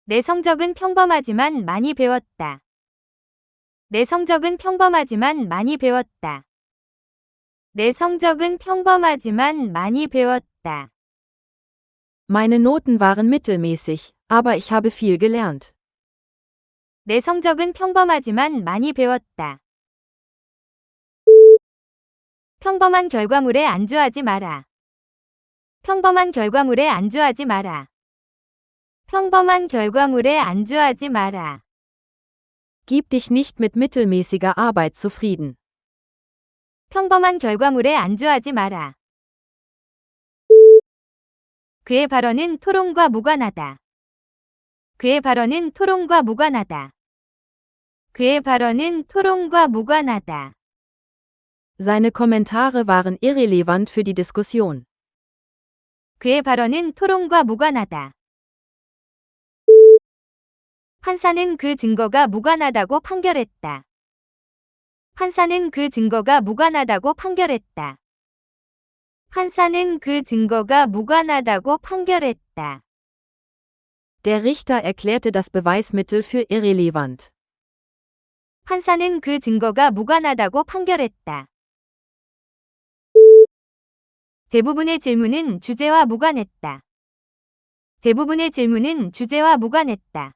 내 성적은 평범하지만 많이 배웠다. 내 성적은 평범하지만 많이 배웠다. 내 성적은 평범하지만 많이 배웠다. Meine Noten waren mittelmäßig, aber ich habe viel gelernt. 내 성적은 평범하지만 많이 배웠다. 평범한 결과물에 안주하지 마라. 평범한 결과물에 안주하지 마라. 평범한 결과물에 안주하지 마라. Gib dich nicht mit mittelmäßiger Arbeit zufrieden. 평범한 결과물에 안주하지 마라. 그의 발언은 토론과 무관하다. 그의 발언은 토론과 무관하다. 그의 발언은 토론과 무관하다. Seine Kommentare waren irrelevant für die Diskussion. 그의 발언은 토론과 무관하다. 판사는 그 증거가 무관하다고 판결했다. 판사는 그 증거가 무관하다고 판결했다. 판사는 그 증거가 무관하다고 판결했다. Der Richter erklärte das Beweismittel für irrelevant. 판사는 그 증거가 무관하다고 판결했다. 대부분의 질문은 주제와 무관했다. 대부분의 질문은 주제와 무관했다.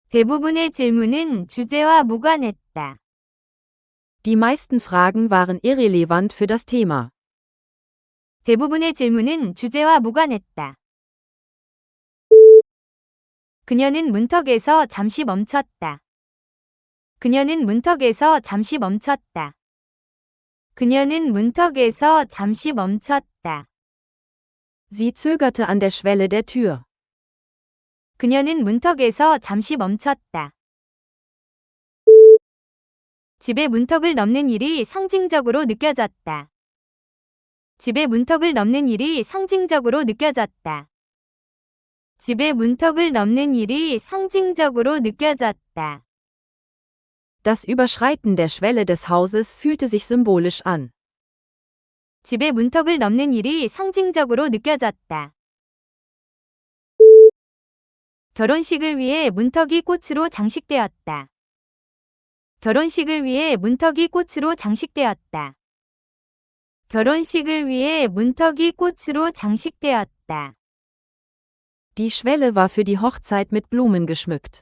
대부분의 질문은 주제와 무관했다. Die meisten Fragen waren irrelevant für das Thema. 대부분의 질문은 주제와 무관했다. 그녀는 문턱에서 잠시 멈췄다. 그녀는 문턱에서 잠시 멈췄다. 그녀는 문턱에서 잠시 멈췄다. Sie zögerte an der Schwelle der Tür. 그녀는 문턱에서 잠시 멈췄다. 집의 문턱을 넘는 일이 상징적으로 느껴졌다. 집의 문턱을 넘는 일이 상징적으로 느껴졌다. 집의 문턱을 넘는 일이 상징적으로 느껴졌다. Das Überschreiten der Schwelle des Hauses fühlte sich symbolisch an. 집의 문턱을 넘는 일이 상징적으로 느껴졌다. 결혼식을 위해 문턱이 꽃으로 장식되었다. 결혼식을 위해 문턱이 꽃으로 장식되었다. 결혼식을 위해 문턱이 꽃으로 장식되었다. Die Schwelle war für die Hochzeit mit Blumen geschmückt.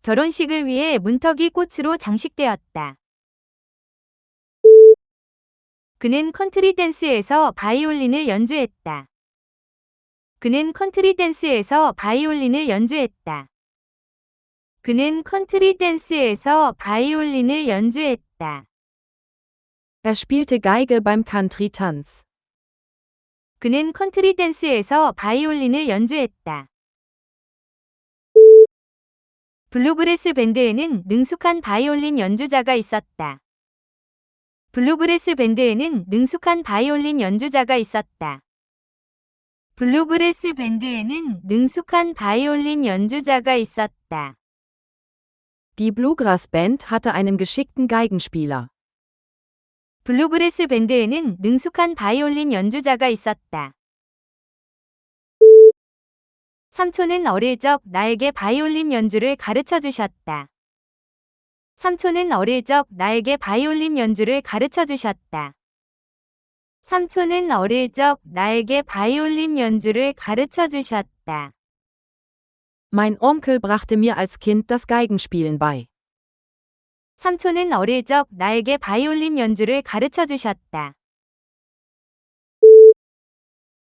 결혼식을 위해 문턱이 꽃으로 장식되었다. 그는 컨트리 댄스에서 바이올린을 연주했다. 그는 컨트리 댄스에서 바이올린을 연주했다. 그는 컨트리 댄스에서 바이올린을 연주했다. Er spielte Geige beim Country-Tanz. 그는 컨트리 댄스에서 바이올린을 연주했다. 블루그래스 밴드에는 능숙한 바이올린 연주자가 있었다. 블루그래스 밴드에는 능숙한 바이올린 연주자가 있었다. 블루그래스 밴드에는 능숙한 바이올린 연주자가 있었다. Die Bluegrass Band hatte einen geschickten Geigenspieler. 블루그래스 밴드에는 능숙한 바이올린 연주자가 있었다. 삼촌은 어릴 적 나에게 바이올린 연주를 가르쳐 주셨다. 삼촌은 어릴 적 나에게 바이올린 연주를 가르쳐 주셨다. 삼촌은 어릴 적 나에게 바이올린 연주를 가르쳐 주셨다. Mein Onkel brachte mir als Kind das Geigenspielen bei. 삼촌은 어릴 적 나에게 바이올린 연주를 가르쳐 주셨다.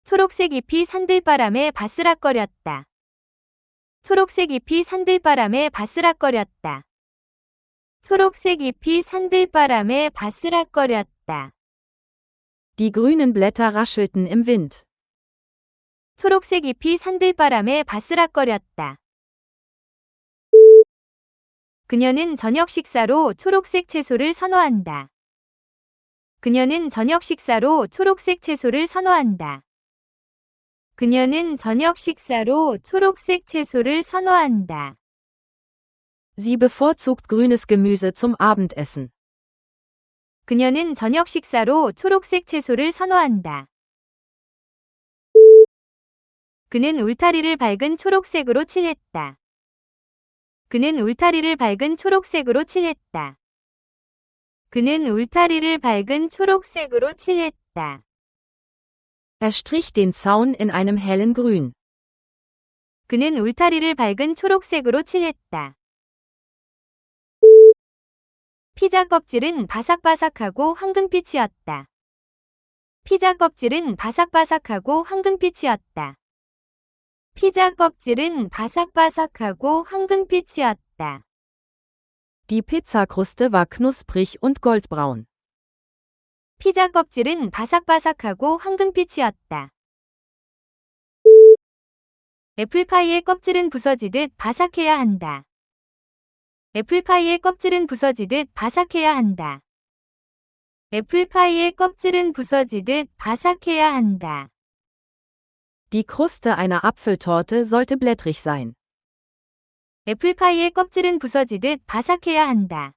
초록색 잎이 산들바람에 바스락거렸다. 초록색 잎이 산들바람에 바스락거렸다. 초록색 잎이 산들바람에 바스락거렸다. Die grünen Blätter raschelten im Wind. 초록색 잎이 산들바람에 바스락거렸다. 그녀는 저녁 식사로 초록색 채소를 선호한다. 그녀는 저녁 식사로 초록색 채소를 선호한다. 그녀는 저녁 식사로 초록색 채소를 선호한다. Sie bevorzugt grünes Gemüse zum Abendessen. 그녀는 저녁 식사로 초록색 채소를 선호한다. 그는 울타리를 밝은 초록색으로 칠했다. 그는 울타리를 밝은 초록색으로 칠했다. 그는 울타리를 밝은 초록색으로 칠했다. Er strich den Zaun in einem hellen Grün. 그는 울타리를 밝은 초록색으로 칠했다. 피자 껍질은 바삭바삭하고 황금빛이었다. 피자 껍질은 바삭바삭하고 황금빛이었다. 피자 껍질은 바삭바삭하고 황금빛이었다. Die Pizzakruste war knusprig und goldbraun. 피자 껍질은 바삭바삭하고 황금빛이었다. 애플파이의 껍질은 부서지듯 바삭해야 한다. 애플파이의 껍질은 부서지듯 바삭해야 한다. 애플파이의 껍질은 부서지듯 바삭해야 한다. Die Kruste einer Apfeltorte sollte blättrig sein. 애플파이의 껍질은 부서지듯 바삭해야 한다.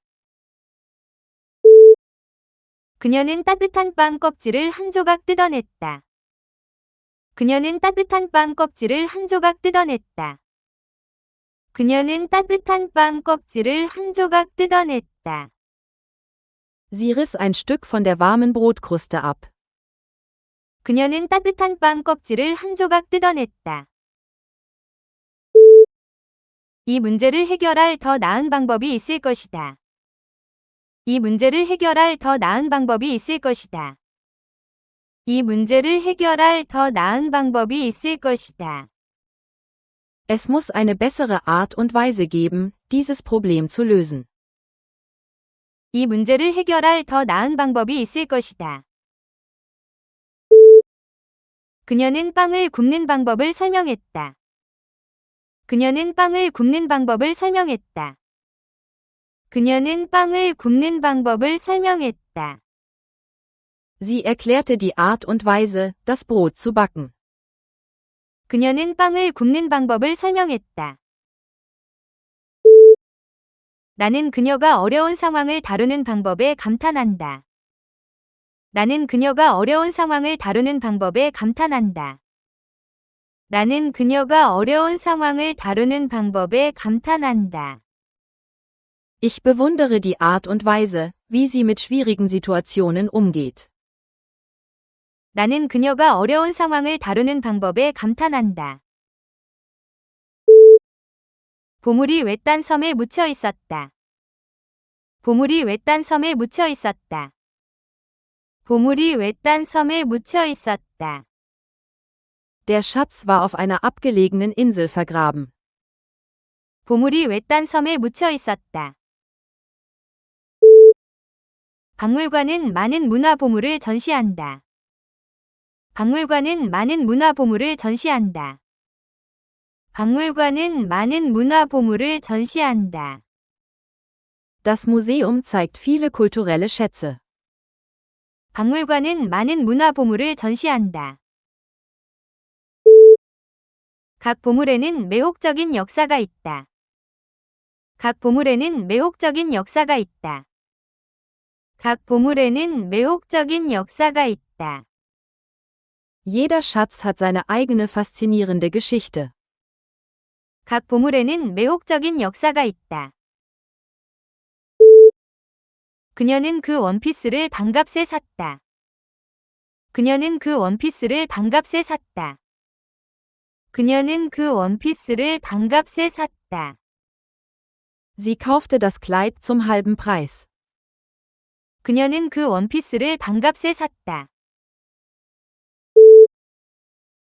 그녀는 따뜻한 빵 껍질을 한 조각 뜯어냈다. 그녀는 따뜻한 빵 껍질을 한 조각 뜯어냈다. 그녀는 따뜻한 빵 껍질을 한 조각 뜯어냈다. Sie riss ein Stück von der warmen Brotkruste ab. 그녀는 따뜻한 빵 껍질을 한 조각 뜯어냈다. 이 문제를 해결할 더 나은 방법이 있을 것이다. 이 문제를 해결할 더 나은 방법이 있을 것이다. 이 문제를 해결할 더 나은 방법이 있을 것이다. Es muss eine bessere Art und Weise geben, dieses Problem zu lösen. 이 문제를 해결할 더 나은 방법이 있을 것이다. 그녀는 빵을 굽는 방법을 설명했다. 그녀는 빵을 굽는 방법을 설명했다. 그녀는 빵을 굽는 방법을 설명했다. Sie erklärte die Art und Weise, das Brot zu backen. 그녀는 빵을 굽는 방법을 설명했다. 나는 그녀가 어려운 상황을 다루는 방법에 감탄한다. 나는 그녀가 어려운 상황을 다루는 방법에 감탄한다. 나는 그녀가 어려운 상황을 다루는 방법에 감탄한다. Ich bewundere die Art und Weise, wie sie mit schwierigen Situationen umgeht. 나는 그녀가 어려운 상황을 다루는 방법에 감탄한다. 보물이 외딴 섬에 묻혀 있었다. 보물이 외딴 섬에 묻혀 있었다. 보물이 외딴 섬에 묻혀 있었다. Der Schatz war auf einer abgelegenen Insel vergraben. 보물이 외딴 섬에 묻혀 있었다. 박물관은 많은 문화 보물을 전시한다. 박물관은 많은 문화 보물을 전시한다. 박물관은 많은 문화 보물을 전시한다. Das Museum zeigt viele kulturelle Schätze. 박물관은 많은 문화 보물을 전시한다. 각 보물에는 매혹적인 역사가 있다. 각 보물에는 매혹적인 역사가 있다. 각 보물에는 매혹적인 역사가 있다. Jeder Schatz hat seine eigene faszinierende Geschichte. 각 보물에는 매혹적인 역사가 있다. 그녀는 그 원피스를 반값에 샀다. 그녀는 그 원피스를 반값에 샀다. 그녀는 그 원피스를 반값에 샀다. Sie kaufte das Kleid zum halben Preis. 그녀는 그 원피스를 반값에 샀다.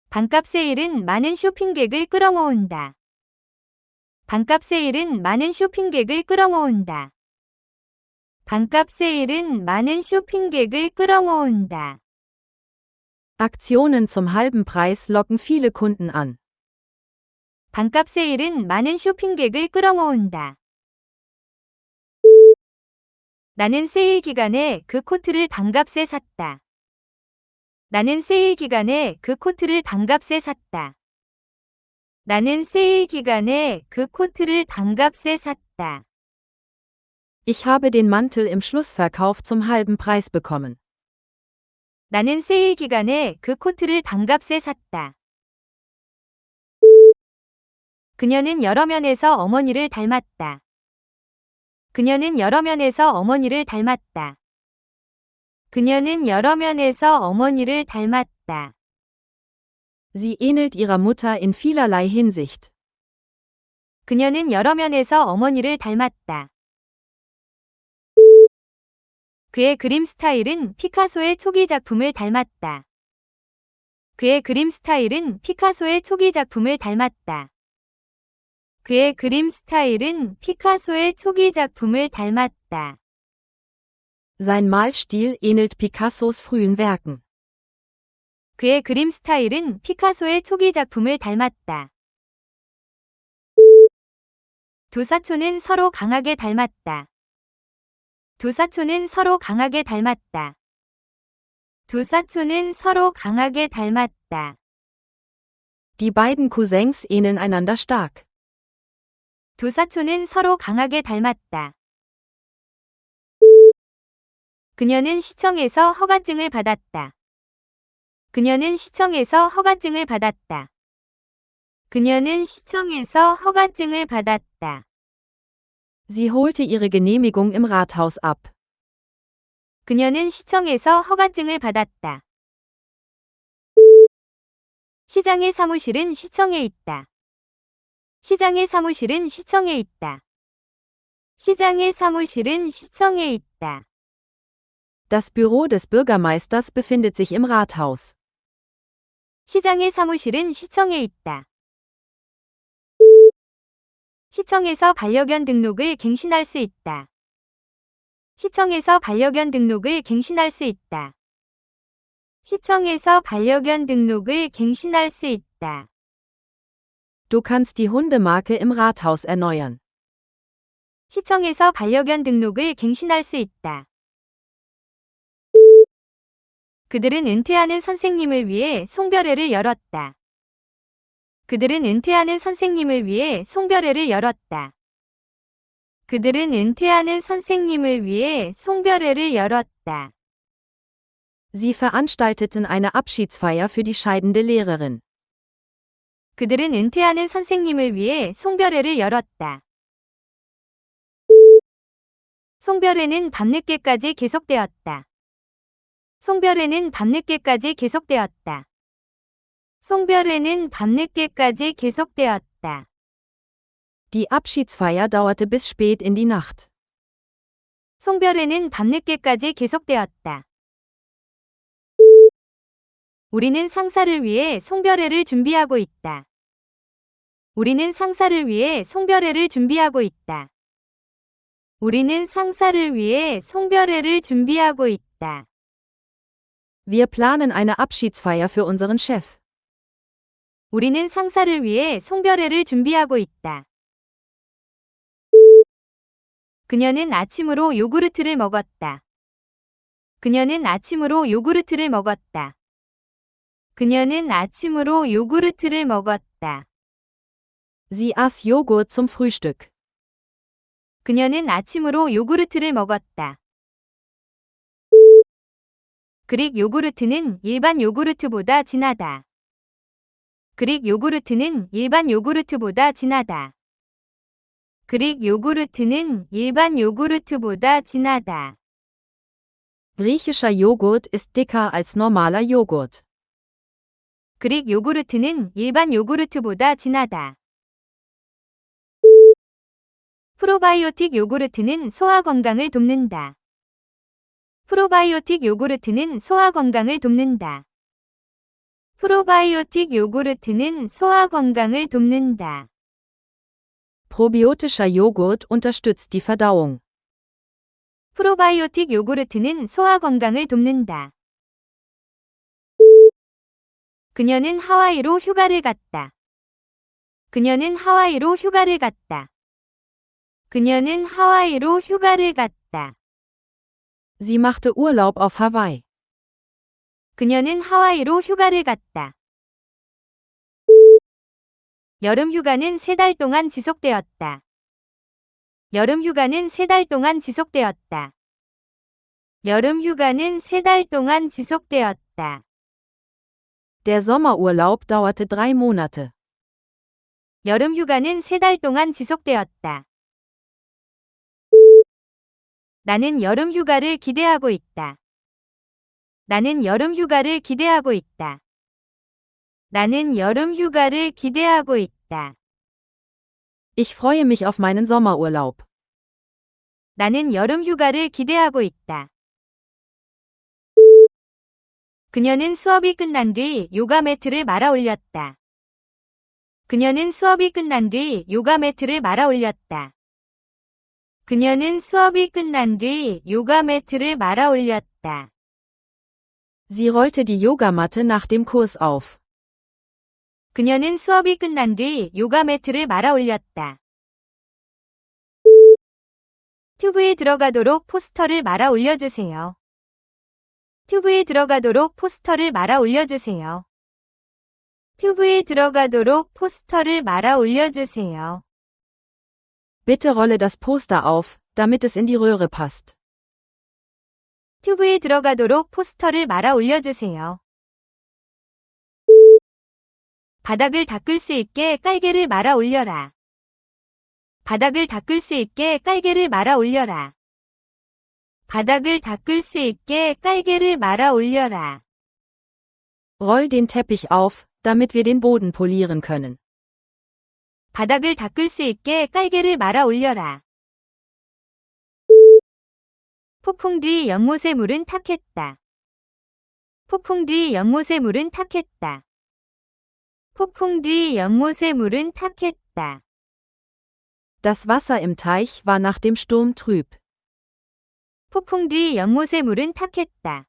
반값 세일은 많은 쇼핑객을 끌어모은다. 반값 세일은 많은 쇼핑객을 끌어모은다. 반값 세일은 많은 쇼핑객을 끌어모은다. Aktionen zum halben Preis locken viele Kunden an. 반값 세일은 많은 쇼핑객을 끌어모은다. 나는 세일 기간에 그 코트를 반값에 샀다. 나는 세일 기간에 그 코트를 반값에 샀다. 나는 세일 기간에 그 코트를 반값에 샀다. Ich habe den Mantel im Schlussverkauf zum halben Preis bekommen. 나는 세일 기간에 그 코트를 반값에 샀다. 그녀는 여러 면에서 어머니를 닮았다. 그녀는 여러 면에서 어머니를 닮았다. 그녀는 여러 면에서 어머니를 닮았다. Sie ähnelt ihrer Mutter in vielerlei Hinsicht. 그녀는 여러 면에서 어머니를 닮았다. 그의 그림 스타일은 피카소의 초기 작품을 닮았다. 그의 그림 스타일은 피카소의 초기 작품을 닮았다. 그의 그림 스타일은 피카소의 초기 작품을 닮았다. Sein Malstil ähnelt Picassos frühen Werken. 그의 그림 스타일은 피카소의 초기 작품을 닮았다. 두 사촌은 서로 강하게 닮았다. 두 사촌은 서로 강하게 닮았다. 두 사촌은 서로 강하게 닮았다. Die beiden Cousins ähneln einander stark. 두 사촌은 서로 강하게 닮았다. 그녀는 시청에서 허가증을 받았다. 그녀는 시청에서 허가증을 받았다. 그녀는 시청에서 허가증을 받았다. Sie holte ihre Genehmigung im Rathaus ab. 그녀는 시청에서 허가증을 받았다. 시장의 사무실은 시청에 있다. 시장의 사무실은 시청에 있다. 시장의 사무실은 시청에 있다. Das Büro des Bürgermeisters befindet sich im Rathaus. 시장의 사무실은 시청에 있다. 시청에서 반려견 등록을 갱신할 수 있다. 시청에서 반려견 등록을 갱신할 수 있다. 시청에서 반려견 등록을 갱신할 수 있다. Du kannst die Hundemarke im Rathaus erneuern. 시청에서 반려견 등록을 갱신할 수 있다. 그들은 은퇴하는 선생님을 위해 송별회를 열었다. 그들은 은퇴하는 선생님을 위해 송별회를 열었다. 그들은 은퇴하는 선생님을 위해 송별회를 열었다. Sie veranstalteten eine Abschiedsfeier für die scheidende Lehrerin. 그들은 은퇴하는 선생님을 위해 송별회를 열었다. 송별회는 밤늦게까지 계속되었다. 송별회는 밤늦게까지 계속되었다. 송별회는 밤늦게까지 계속되었다. Die Abschiedsfeier dauerte bis spät in die Nacht. 송별회는 밤늦게까지 계속되었다. 우리는 상사를 위해 송별회를 준비하고 있다. 우리는 상사를 위해 송별회를 준비하고 있다. 우리는 상사를 위해 송별회를 준비하고 있다. Wir planen eine Abschiedsfeier für unseren Chef. 우리는 상사를 위해 송별회를 준비하고 있다. 그녀는 아침으로 요구르트를 먹었다. 그녀는 아침으로 요구르트를 먹었다. 그녀는 아침으로 요구르트를 먹었다. Sie aß Joghurt zum Frühstück. 그녀는 아침으로 요구르트를 먹었다. 그릭 요구르트는 일반 요구르트보다 진하다. 그릭 요구르트는 일반 요구르트보다 진하다. 그릭 요구르트는 일반 요구르트보다 진하다. Griechischer Joghurt ist dicker als normaler Joghurt. 그릭 요구르트는 일반 요구르트보다 진하다. 프로바이오틱 요구르트는 소화 건강을 돕는다. 프로바이오틱 요구르트는 소화 건강을 돕는다. 프로바이오틱 요구르트는 소화 건강을 돕는다. Probiotischer Joghurt unterstützt die Verdauung. 프로바이오틱 요구르트는 소화 건강을 돕는다. 그녀는 하와이로 휴가를 갔다. 그녀는 하와이로 휴가를 갔다. 그녀는 하와이로 휴가를 갔다. Sie machte Urlaub auf Hawaii. 그녀는 하와이로 휴가를 갔다. 여름 휴가는 3달 동안 지속되었다. 여름 휴가는 3달 동안 지속되었다. 여름 휴가는 3달 동안 지속되었다. Der Sommerurlaub dauerte 3 Monate. 여름 휴가는 3달 동안 지속되었다. 나는 여름 휴가를 기대하고 있다. 나는 여름 휴가를 기대하고 있다. 나는 여름 휴가를 기대하고 있다. Ich freue mich auf meinen Sommerurlaub. 나는 여름 휴가를 기대하고 있다. 그녀는 수업이 끝난 뒤 요가 매트를 말아 올렸다. 그녀는 수업이 끝난 뒤 요가 매트를 말아 올렸다. 그녀는 수업이 끝난 뒤 요가 매트를 말아 올렸다. Sie rollte die Yogamatte nach dem Kurs auf. 그녀는 수업이 끝난 뒤 요가 매트를 말아 올렸다. 튜브에 들어가도록 포스터를 말아 올려주세요. 튜브에 들어가도록 포스터를 말아 올려주세요. 튜브에 들어가도록 포스터를 말아 올려주세요. Bitte rolle das Poster auf, damit es in die Röhre passt. 튜브에 들어가도록 포스터를 말아 올려주세요. 바닥을 닦을 수 있게 깔개를 말아 올려라. 바닥을 닦을 수 있게 깔개를 말아 올려라. 바닥을 닦을 수 있게 깔개를 말아 올려라. Roll den Teppich auf, damit wir den Boden polieren können. 바닥을 닦을 수 있게 깔개를 말아 올려라. 폭풍 뒤 연못의 물은 탁했다. 폭풍 뒤 연못의 물은 탁했다. 폭풍 뒤 연못의 물은 탁했다. Das Wasser im Teich war nach dem Sturm trüb. 폭풍 뒤 연못의 물은 탁했다.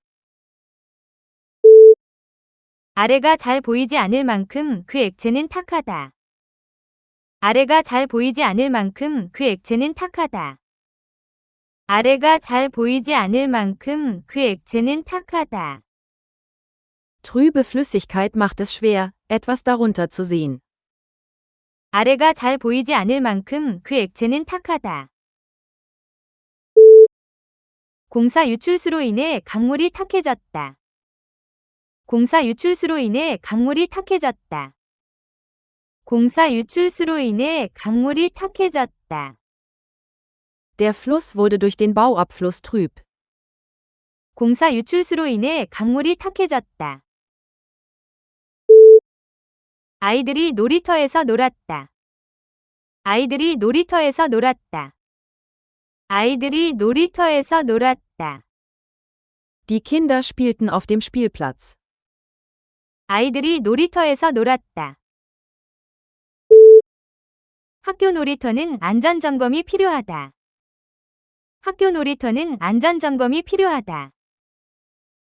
아래가 잘 보이지 않을 만큼 그 액체는 탁하다. 아래가 잘 보이지 않을 만큼 그 액체는 탁하다. 아래가 잘 보이지 않을 만큼 그 액체는 탁하다. Trübe Flüssigkeit macht es schwer, etwas darunter zu sehen. 아래가 잘 보이지 않을 만큼 그 액체는 탁하다. 공사 유출수로 인해 강물이 탁해졌다. 공사 유출수로 인해 강물이 탁해졌다. 공사 유출수로 인해 강물이 탁해졌다. Der Fluss wurde durch den Bauabfluss trüb. 공사 유출수로 인해 강물이 탁해졌다. 아이들이 놀이터에서 놀았다. 아이들이 놀이터에서 놀았다. 아이들이 놀이터에서 놀았다. Die Kinder spielten auf dem Spielplatz. 아이들이 놀이터에서 놀았다. 학교 놀이터는 안전점검이 필요하다. 학교 놀이터는 안전점검이 필요하다.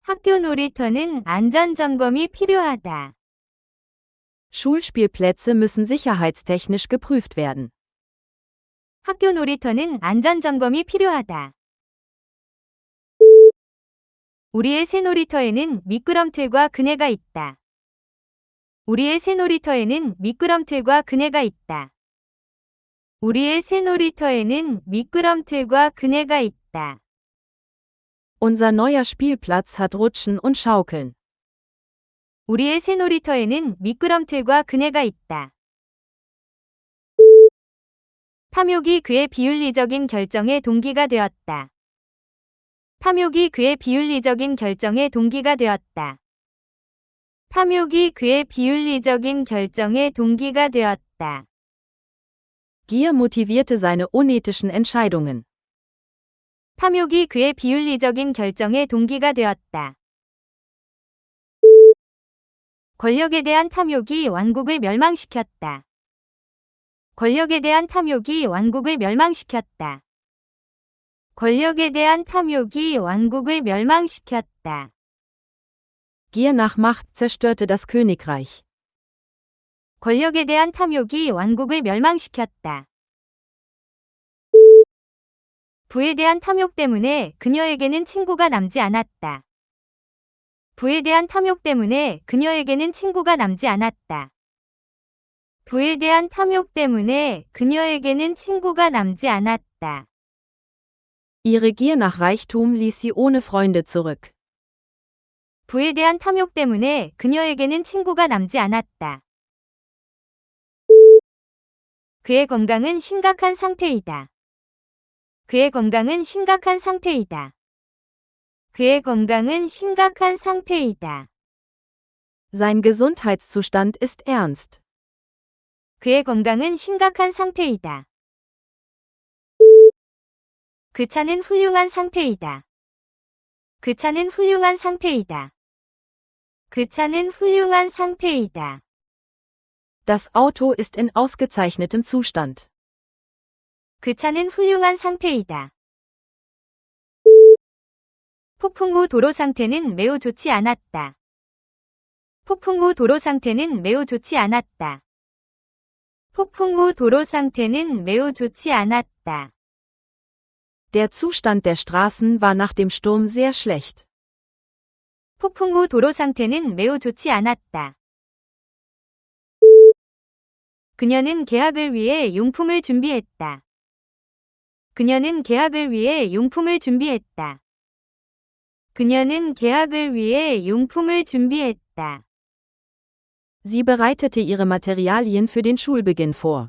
학교 놀이터는 안전점검이 필요하다. Schulspielplätze müssen sicherheitstechnisch geprüft werden. 학교 놀이터는 안전점검이 필요하다. 우리의 새 놀이터에는 미끄럼틀과 그네가 있다. 우리의 새 놀이터에는 미끄럼틀과 그네가 있다. 우리의 새 놀이터에는 미끄럼틀과 그네가 있다. Unser neuer Spielplatz hat Rutschen und Schaukeln. 우리의 새 놀이터에는 미끄럼틀과 그네가 있다. 탐욕이 그의 비윤리적인 결정의 동기가 되었다. 탐욕이 그의 비윤리적인 결정의 동기가 되었다. 탐욕이 그의 비윤리적인 결정의 동기가 되었다. Gier motivierte seine unethischen Entscheidungen. 탐욕이 그의 비윤리적인 결정의 동기가 되었다. 권력에 대한 탐욕이 왕국을 멸망시켰다. 권력에 대한 탐욕이 왕국을 멸망시켰다. 권력에 대한 탐욕이 왕국을 멸망시켰다. Gier nach Macht zerstörte das Königreich. 권력에 대한 탐욕이 왕국을 멸망시켰다. 부에 대한 탐욕 때문에 그녀에게는 친구가 남지 않았다. 부에 대한 탐욕 때문에 그녀에게는 친구가 남지 않았다. 부에 대한 탐욕 때문에 그녀에게는 친구가 남지 않았다. Ihre Gier nach Reichtum ließ sie ohne Freunde zurück. 부에 대한 탐욕 때문에 그녀에게는 친구가 남지 않았다. 그의 건강은 심각한 상태이다. 그의 건강은 심각한 상태이다. 그의 건강은 심각한 상태이다. Sein Gesundheitszustand ist ernst. 그의 건강은 심각한 상태이다. 그 차는 훌륭한 상태이다. 그 차는 훌륭한 상태이다. 그 차는 훌륭한 상태이다. Das Auto ist in ausgezeichnetem Zustand. 그 차는 훌륭한 상태이다. 폭풍 후 도로 상태는 매우 좋지 않았다. 폭풍 후 도로 상태는 매우 좋지 않았다. 폭풍 후 도로 상태는 매우 좋지 않았다. Der Zustand der Straßen war nach dem Sturm sehr schlecht. 폭풍 후 도로 상태는 매우 좋지 않았다. 그녀는 개학을 위해 용품을 준비했다. 그녀는 개학을 위해 용품을 준비했다. 그녀는 개학을 위해 용품을 준비했다. Sie bereitete ihre Materialien für den Schulbeginn vor.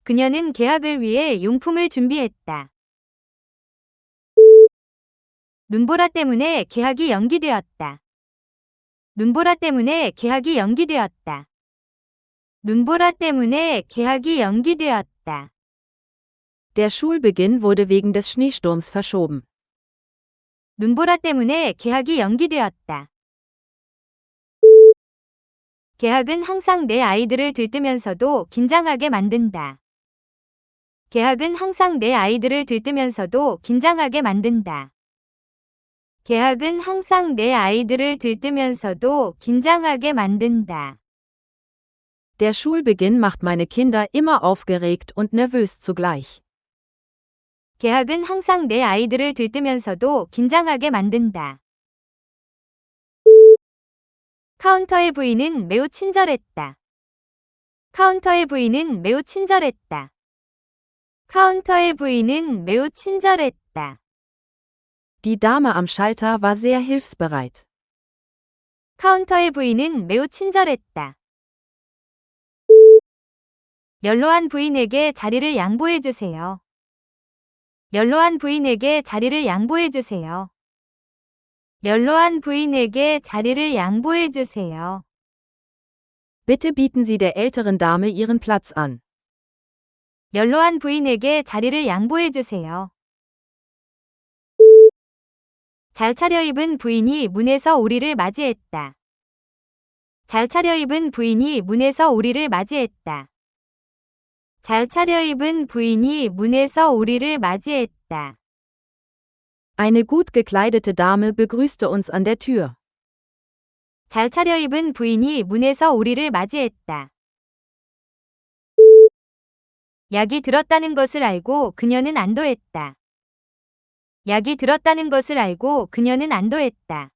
그녀는 개학을 위해 용품을 준비했다. 눈보라 때문에 개학이 연기되었다. 눈보라 때문에 개학이 연기되었다. 눈보라 때문에 개학이 연기되었다. Der Schulbeginn wurde wegen des Schneesturms verschoben. 눈보라 때문에 개학이 연기되었다. 개학은 항상 내 아이들을 들뜨면서도 긴장하게 만든다. 개학은 항상 내 아이들을 들뜨면서도 긴장하게 만든다. 개학은 항상 내 아이들을 들뜨면서도 긴장하게 만든다. Der Schulbeginn macht meine Kinder immer aufgeregt und nervös zugleich. 개학은 항상 내 아이들을 들뜨면서도 긴장하게 만든다. 카운터의 부인은 매우 친절했다. 카운터의 부인은 매우 친절했다. 카운터의 부인은 매우 친절했다. Die Dame am Schalter war sehr hilfsbereit. 카운터의 부인은 매우 친절했다. 연로한 부인에게 자리를 양보해 주세요. 연로한 부인에게 자리를 양보해 주세요. 연로한 부인에게 자리를 양보해 주세요. Bitte bieten Sie der älteren Dame ihren Platz an. 연로한 부인에게 자리를 양보해 주세요. 잘 차려입은 부인이 문에서 우리를 맞이했다. 잘 차려입은 부인이 문에서 우리를 맞이했다. 잘 차려입은 부인이 문에서 우리를 맞이했다. Eine gut gekleidete Dame begrüßte uns an der Tür. 잘 차려입은 부인이 문에서 우리를 맞이했다. 약이 들었다는 것을 알고 그녀는 안도했다. 약이 들었다는 것을 알고 그녀는 안도했다.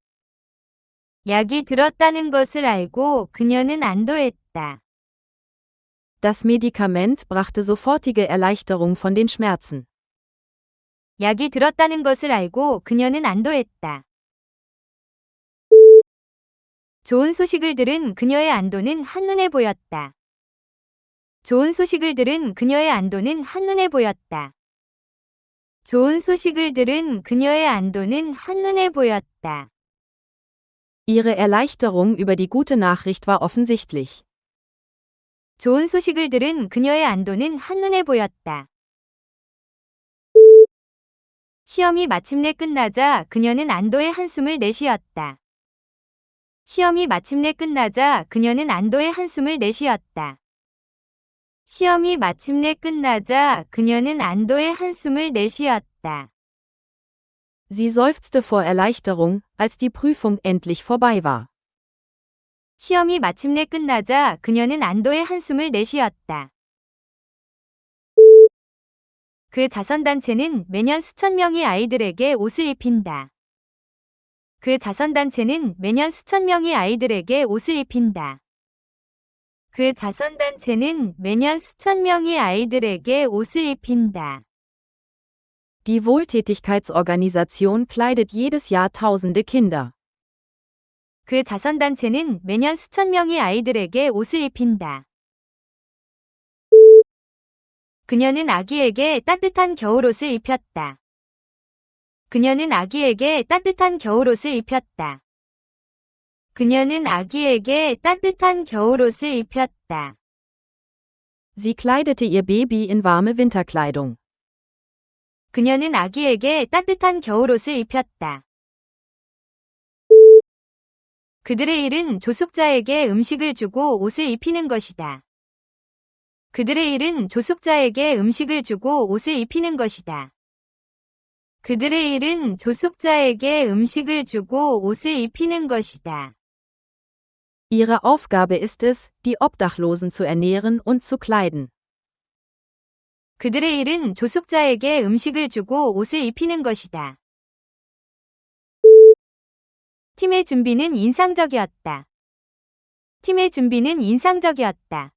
약이 들었다는 것을 알고 그녀는 안도했다. Das Medikament brachte sofortige Erleichterung von den Schmerzen. 약이 들었다는 것을 알고 그녀는 안도했다. 좋은 소식을 들은 그녀의 안도는 한눈에 보였다. 좋은 소식을 들은 그녀의 안도는 한눈에 보였다. 좋은 소식을 들은 그녀의 안도는 한눈에 보였다. Ihre Erleichterung über die gute Nachricht war offensichtlich. 좋은 소식을 들은 그녀의 안도는 한눈에 보였다. 시험이 마침내 끝나자 그녀는 안도의 한숨을 내쉬었다. 시험이 마침내 끝나자 그녀는 안도의 한숨을 내쉬었다. 시험이 마침내 끝나자 그녀는 안도의 한숨을 내쉬었다. Sie seufzte vor Erleichterung, als die Prüfung endlich vorbei war. 시험이 마침내 끝나자 그녀는 안도의 한숨을 내쉬었다. 그 자선단체는 매년 수천 명의 아이들에게 옷을 입힌다. 그 자선단체는 매년 수천 명의 아이들에게 옷을 입힌다. 그 자선단체는 매년 수천 명의 아이들에게 옷을 입힌다. Die Wohltätigkeitsorganisation kleidet jedes Jahr tausende Kinder. 그 자선단체는 매년 수천 명의 아이들에게 옷을 입힌다. 그녀는 아기에게 따뜻한 겨울옷을 입혔다. 그녀는 아기에게 따뜻한 겨울옷을 입혔다. 그녀는 아기에게 따뜻한 겨울옷을 입혔다. Sie kleidete ihr Baby in warme Winterkleidung. 그녀는 아기에게 따뜻한 겨울옷을 입혔다. 그들의 일은 조숙자에게 음식을 주고 옷을 입히는 것이다. 그들의 일은 조숙자에게 음식을 주고 옷을 입히는 것이다. 그들의 일은 조숙자에게 음식을 주고 옷을 입히는 것이다. Ihre Aufgabe ist es, die Obdachlosen zu ernähren und zu kleiden. 그들의 일은 조숙자에게 음식을 주고 옷을 입히는 것이다. 팀의 준비는 인상적이었다. 팀의 준비는 인상적이었다.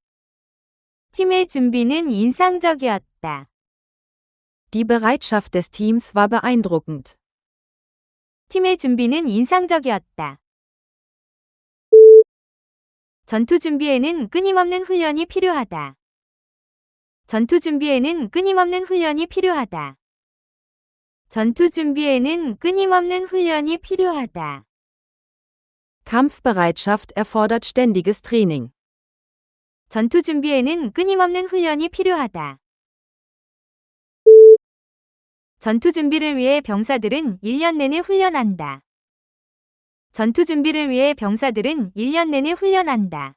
팀의 준비는 인상적이었다. Die Bereitschaft des Teams war beeindruckend. 팀의 준비는 인상적이었다. 전투 준비에는 끊임없는 훈련이 필요하다. 전투 준비에는 끊임없는 훈련이 필요하다. 전투 준비에는 끊임없는 훈련이 필요하다. Kampfbereitschaft erfordert ständiges Training. 전투 준비에는 끊임없는 훈련이 필요하다. 전투 준비를 위해 병사들은 1년 내내 훈련한다. 전투 준비를 위해 병사들은 1년 내내 훈련한다.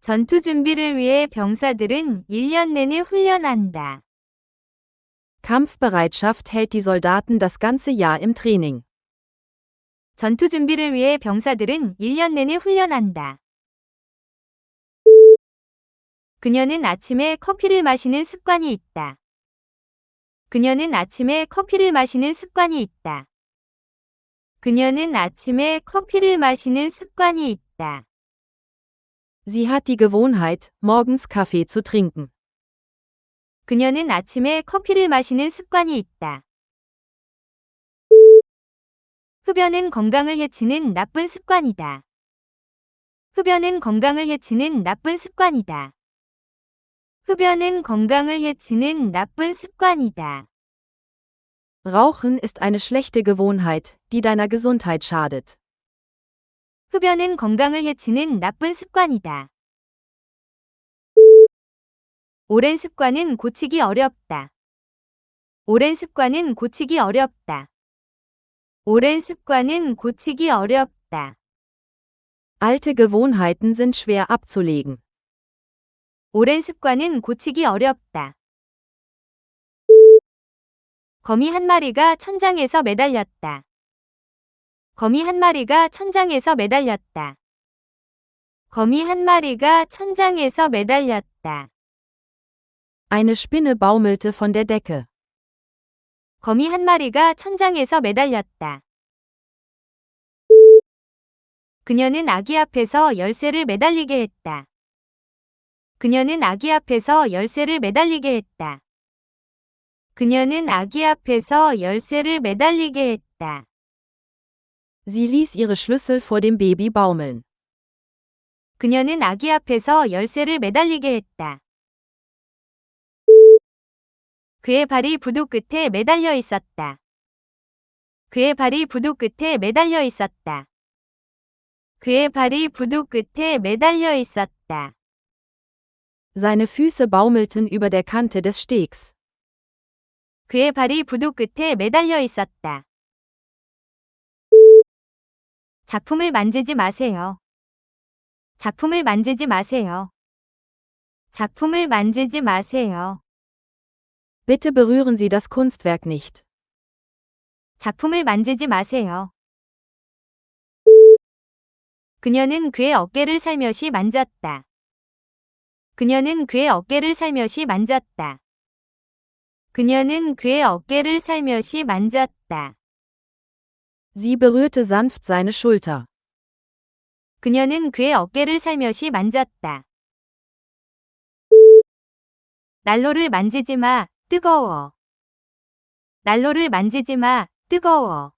전투 준비를 위해 병사들은 1년 내내 훈련한다. Kampfbereitschaft hält die Soldaten das ganze Jahr im Training. 전투 준비를 위해 병사들은 1년 내내 훈련한다. 그녀는 아침에 커피를 마시는 습관이 있다. 그녀는 아침에 커피를 마시는 습관이 있다. 그녀는 아침에 커피를 마시는 습관이 있다. Sie hat die Gewohnheit, morgens Kaffee zu trinken. 그녀는 아침에 커피를 마시는 습관이 있다. 흡연은 건강을 해치는 나쁜 습관이다. 흡연은 건강을 해치는 나쁜 습관이다. 흡연은 건강을 해치는 나쁜 습관이다. Rauchen ist eine schlechte Gewohnheit, die deiner Gesundheit schadet. 흡연은 건강을 해치는 나쁜 습관이다. 오랜 습관은 고치기 어렵다. 오랜 습관은 고치기 어렵다. 오랜 습관은 고치기 어렵다. Alte Gewohnheiten sind schwer abzulegen. 오랜 습관은 고치기 어렵다. 거미 한 마리가 천장에서 매달렸다. 거미 한 마리가 천장에서 매달렸다. 거미 한 마리가 천장에서 매달렸다. Eine Spinne baumelte von der Decke. 거미 한 마리가 천장에서 매달렸다. 그녀는 아기 앞에서 열쇠를 매달리게 했다. 그녀는 아기 앞에서 열쇠를 매달리게 했다. 그녀는 아기 앞에서 열쇠를 매달리게 했다. Sie ließ ihre Schlüssel vor dem Baby baumeln. 그녀는 아기 앞에서 열쇠를 매달리게 했다. 그의 발이 부두 끝에 매달려 있었다. 그의 발이 부두 끝에 매달려 있었다. 그의 발이 부두 끝에 매달려 있었다. Seine Füße baumelten über der Kante des Stegs. 그의 발이 부두 끝에 매달려 있었다. 작품을 만지지 마세요. 작품을 만지지 마세요. 작품을 만지지 마세요. Bitte berühren Sie das Kunstwerk nicht. 작품을 만지지 마세요. 그녀는 그의 어깨를 살며시 만졌다. 그녀는 그의 어깨를 살며시 만졌다. 그녀는 그의 어깨를 살며시 만졌다. Sie berührte sanft seine Schulter. 그녀는 그의 어깨를 살며시 만졌다. 난로를 만지지 마, 뜨거워. 난로를 만지지 마, 뜨거워.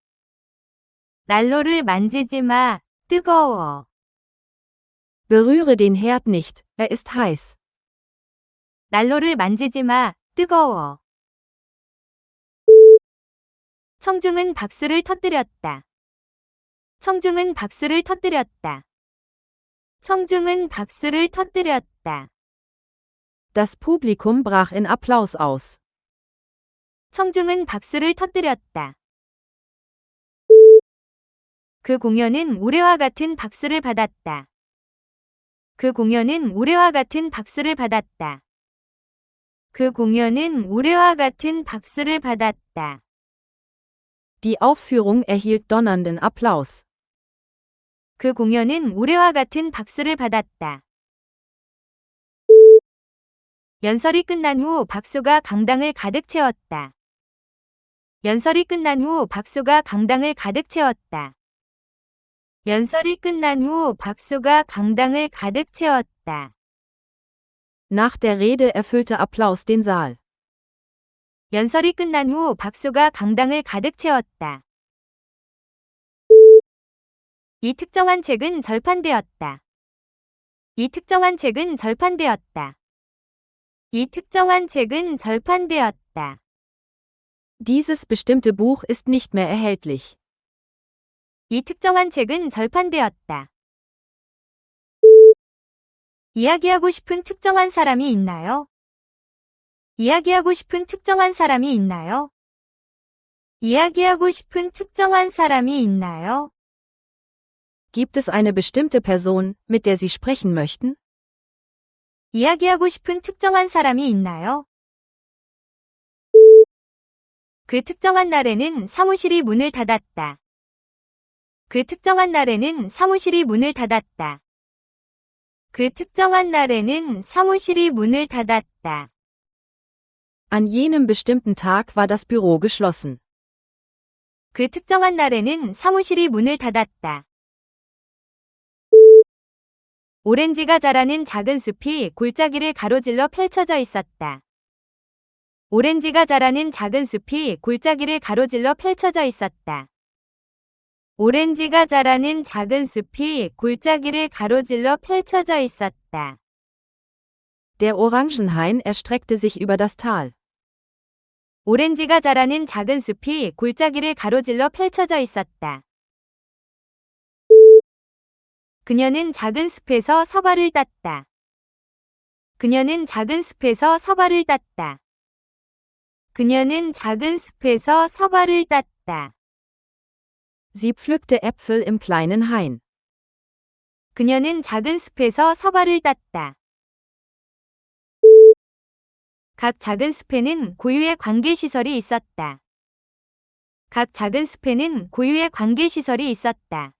난로를 만지지 마, 뜨거워. Berühre den Herd nicht, er ist heiß. 난로를 만지지 마, 뜨거워. 청중은 박수를 터뜨렸다. 청중은 박수를 터뜨렸다. 청중은 박수를 터뜨렸다. Das Publikum brach in Applaus aus. 청중은 박수를 터뜨렸다. 그 공연은 우레와 같은 박수를 받았다. 그 공연은 우레와 같은 박수를 받았다. 그 공연은 우레와 같은 박수를 받았다. Die Aufführung erhielt donnernden Applaus. 그 공연은 우레와 같은 박수를 받았다. 연설이 끝난 후 박수가 강당을 가득 채웠다. 연설이 끝난 후 박수가 강당을 가득 채웠다. 연설이 끝난 후 박수가 강당을 가득 채웠다. Nach der Rede erfüllte Applaus den Saal. 연설이 끝난 후 박수가 강당을 가득 채웠다. 이 특정한 책은 절판되었다. 이 특정한 책은 절판되었다. 이 특정한 책은 절판되었다. Dieses bestimmte Buch ist nicht mehr erhältlich. 이 특정한 책은 절판되었다. 이야기하고 싶은 특정한 사람이 있나요? 이야기하고 싶은 특정한 사람이 있나요? 이야기하고 싶은 특정한 사람이 있나요? Gibt es eine bestimmte Person, mit der Sie sprechen möchten? 이야기하고 싶은 특정한 사람이 있나요? 그 특정한 날에는 사무실이 문을 닫았다. 그 특정한 날에는 사무실이 문을 닫았다. 그 특정한 날에는 사무실이 문을 닫았다. An jenem bestimmten Tag war das Büro geschlossen. 그 특정한 날에는 사무실이 문을 닫았다. 오렌지가 자라는 작은 숲이 골짜기를 가로질러 펼쳐져 있었다. 오렌지가 자라는 작은 숲이 골짜기를 가로질러 펼쳐져 있었다. 오렌지가 자라는 작은 숲이 골짜기를 가로질러 펼쳐져 있었다. Der Orangenhain erstreckte sich über das Tal. 오렌지가 자라는 작은 숲이 골짜기를 가로질러 펼쳐져 있었다. 그녀는 작은 숲에서 사과를 땄다. 그녀는 작은 숲에서 사과를 땄다. 그녀는 작은 숲에서 사과를 땄다. Sie pflückte Äpfel im kleinen Hain. 그녀는 작은 숲에서 사과를 땄다. 각 작은 숲에는 고유의 관계시설이 있었다. 각 작은 숲에는 고유의 관계시설이 있었다.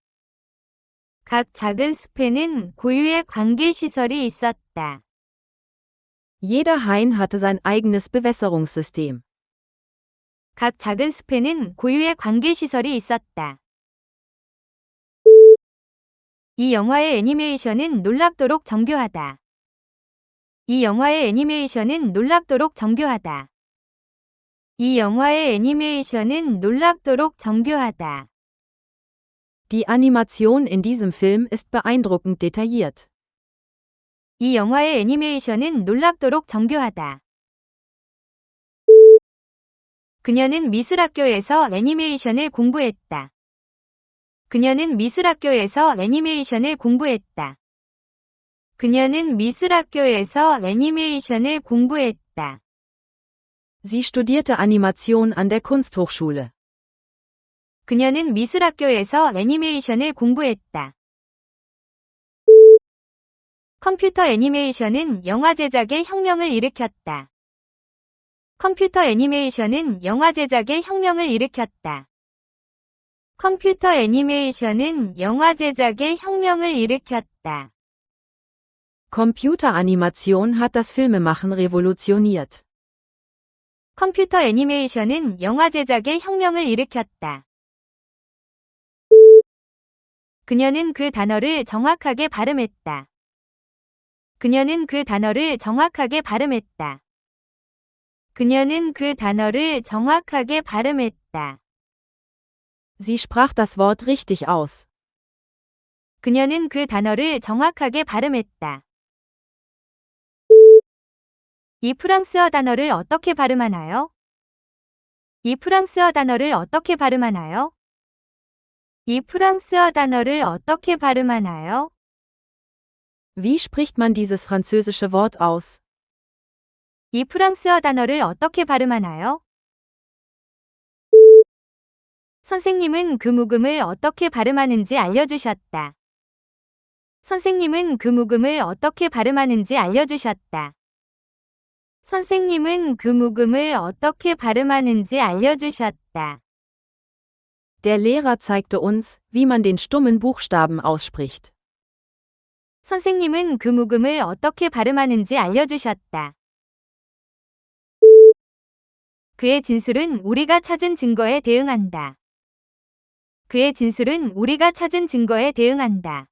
각 작은 숲에는 고유의 관계시설이 있었다. Jeder Hain hatte sein eigenes Bewässerungssystem. 각 작은 숲에는 고유의 관계시설이 있었다. 이 영화의 애니메이션은 놀랍도록 정교하다. 이 영화의 애니메이션은 놀랍도록 정교하다. 이 영화의 애니메이션은 놀랍도록 정교하다. Die Animation in diesem Film ist beeindruckend detailliert. 이 영화의 애니메이션은 놀랍도록 정교하다. 그녀는 미술학교에서 애니메이션을 공부했다. 그녀는 미술학교에서 애니메이션을 공부했다. 그녀는 미술학교에서 애니메이션을 공부했다. Sie studierte Animation an der Kunsthochschule. 그녀는 미술학교에서 애니메이션을 공부했다. 컴퓨터 애니메이션은 영화 제작의 혁명을 일으켰다. 컴퓨터 애니메이션은 영화 제작의 혁명을 일으켰다. 컴퓨터 애니메이션은 영화 제작의 혁명을 일으켰다. Computeranimation hat das Filmemachen revolutioniert. 컴퓨터 애니메이션은 영화 제작의 혁명을 일으켰다. 그녀는 그 단어를 정확하게 발음했다. 그녀는 그 단어를 정확하게 발음했다. 그녀는 그 단어를 정확하게 발음했다. Sie sprach das Wort richtig aus. 그녀는 그 단어를 정확하게 발음했다. 이 프랑스어 단어를 어떻게 발음하나요? 이 프랑스어 단어를 어떻게 발음하나요? 이 프랑스어 단어를 어떻게 발음하나요? Wie spricht man dieses französische Wort aus? 이 프랑스어 단어를 어떻게 발음하나요? 선생님은 그 묵음을 어떻게 발음하는지 알려주셨다. 선생님은 그 묵음을 어떻게 발음하는지 알려주셨다. 선생님은 그 묵음을 어떻게 발음하는지 알려주셨다. Der Lehrer zeigte uns, wie man den stummen Buchstaben ausspricht. 선생님은 그 묵음을 어떻게 발음하는지 알려주셨다. 그의 진술은 우리가 찾은 증거에 대응한다. 그의 진술은 우리가 찾은 증거에 대응한다.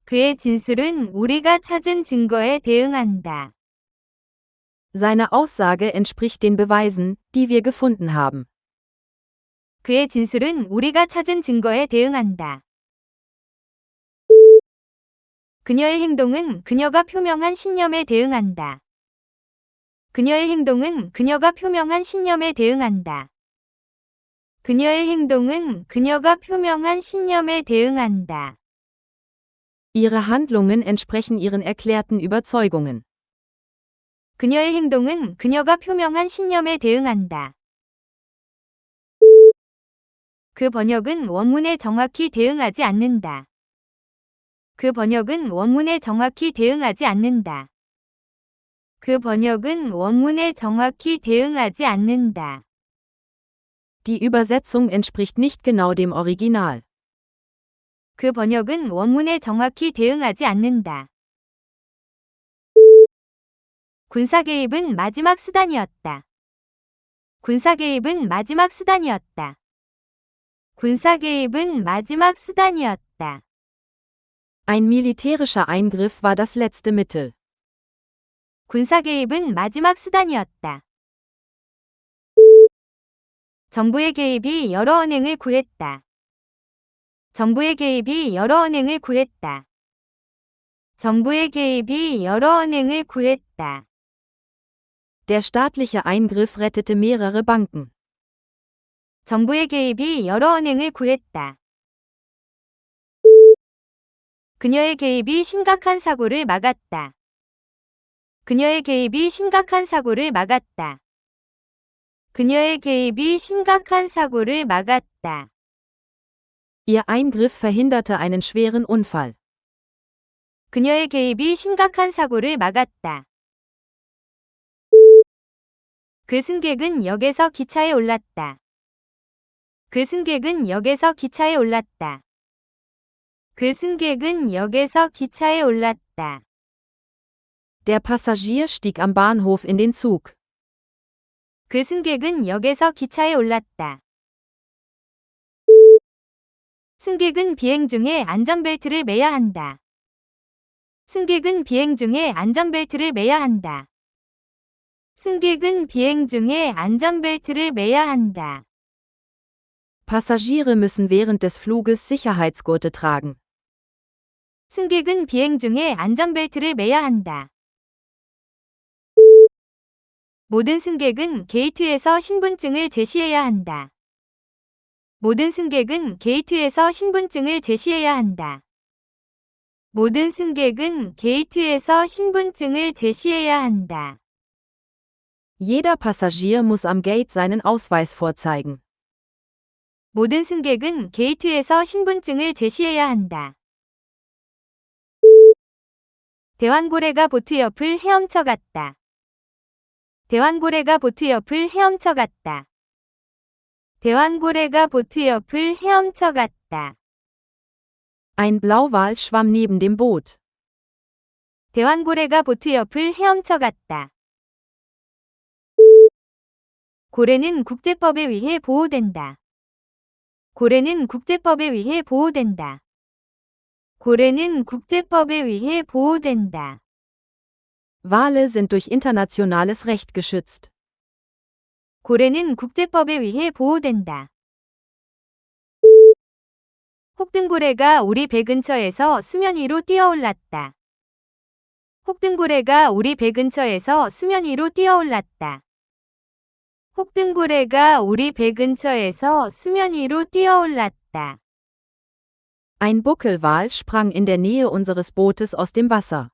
그의 진술은 우리가 찾은 증거에 대응한다. Seine Aussage entspricht den Beweisen, die wir gefunden haben. 그의 진술은 우리가 찾은 증거에 대응한다. 그녀의 행동은 그녀가 표명한 신념에 대응한다. 그녀의 행동은 그녀가 표명한 신념에 대응한다. 그녀의 행동은 그녀가 표명한 신념에 대응한다. Ihre Handlungen entsprechen ihren erklärten Überzeugungen. 그녀의 행동은 그녀가 표명한 신념에 대응한다. 그 번역은 원문에 정확히 대응하지 않는다. 그 번역은 원문에 정확히 대응하지 않는다. 그 번역은 원문에 정확히 대응하지 않는다. Die Übersetzung entspricht nicht genau dem Original. 그 번역은 원문에 정확히 대응하지 않는다. 군사 개입은 마지막 수단이었다. 군사 개입은 마지막 수단이었다. 군사 개입은 마지막 수단이었다. Ein militärischer Eingriff war das letzte Mittel. 군사 개입은 마지막 수단이었다. 정부의 개입이 여러 언행을 구했다. 정부의 개입이 여러 언행을 구했다. 정부의 개입이 여러 언행을 구했다. Der staatliche Eingriff rettete mehrere Banken. 정부의 개입이 여러 언행을 구했다. 그녀의 개입이 심각한 사고를 막았다. 그녀의 개입이 심각한 사고를 막았다. 그녀의 개입이 심각한 사고를 막았다. Ihr Eingriff verhinderte einen schweren Unfall. 그녀의 개입이 심각한 사고를 막았다. 그 승객은 역에서 기차에 올랐다. 그 승객은 역에서 기차에 올랐다. 그 승객은 역에서 기차에 올랐다. Der Passagier stieg am Bahnhof in den Zug. 그 승객은 역에서 기차에 올랐다. 승객은 비행 중에 안전벨트를 매야 한다. 승객은 비행 중에 안전벨트를 매야 한다. 승객은 비행 중에 안전벨트를 매야 한다. Passagiere müssen während des Fluges Sicherheitsgurte tragen. 승객은 비행 중에 안전벨트를 매야 한다. 모든 승객은 게이트에서 신분증을 제시해야 한다. 모든 승객은 게이트에서 신분증을 제시해야 한다. 모든 승객은 게이트에서 신분증을 제시해야 한다. Jeder Passagier muss am Gate seinen Ausweis vorzeigen. 모든 승객은 게이트에서 신분증을 제시해야 한다. 대왕고래가 보트 옆을 헤엄쳐 갔다. 대왕고래가 보트 옆을 헤엄쳐 갔다. 대왕고래가 보트 옆을 헤엄쳐 갔다. Ein Blauwal schwamm neben dem Boot. 대왕고래가 보트 옆을 헤엄쳐 갔다. 고래는 국제법에 의해 보호된다. 고래는 국제법에 의해 보호된다. 고래는 국제법에 의해 보호된다. Wale sind durch internationales Recht geschützt. 고래는 국제법에 의해 보호된다. 혹등고래가 우리 배 근처에서 수면 위로 뛰어올랐다. 혹등고래가 우리 배 근처에서 수면 위로 뛰어올랐다. 혹등고래가 우리 배 근처에서 수면 위로 뛰어올랐다. Ein Buckelwal sprang in der Nähe unseres Bootes aus dem Wasser.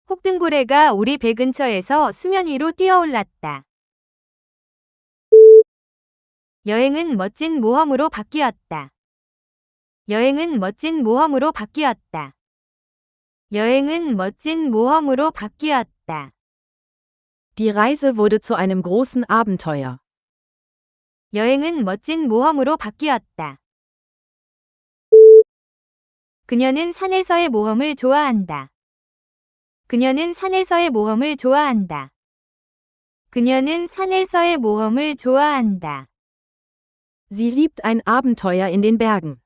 혹등고래가 우리 배 근처에서 수면 위로 뛰어올랐다. 여행은 멋진 모험으로 바뀌었다. 여행은 멋진 모험으로 바뀌었다. 여행은 멋진 모험으로 바뀌었다. Die Reise wurde zu einem großen Abenteuer. 여행은 멋진 모험으로 바뀌었다. 그녀는 산에서의 모험을 좋아한다. 그녀는 산에서의 모험을 좋아한다. 그녀는 산에서의 모험을 좋아한다. Sie liebt ein Abenteuer in den Bergen.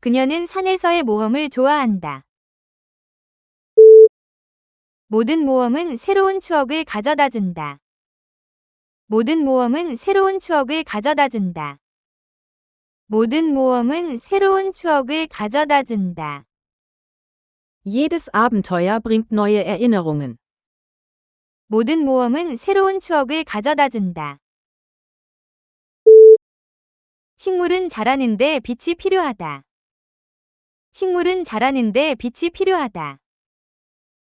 그녀는 산에서의 모험을 좋아한다. 모든 모험은 새로운 추억을 가져다 준다. 모든 모험은 새로운 추억을 가져다 준다. 모든 모험은 새로운 추억을 가져다 준다. Jedes Abenteuer bringt neue Erinnerungen. 모든 모험은 새로운 추억을 가져다 준다. 식물은 자라는데 빛이 필요하다. 식물은 자라는데 빛이 필요하다.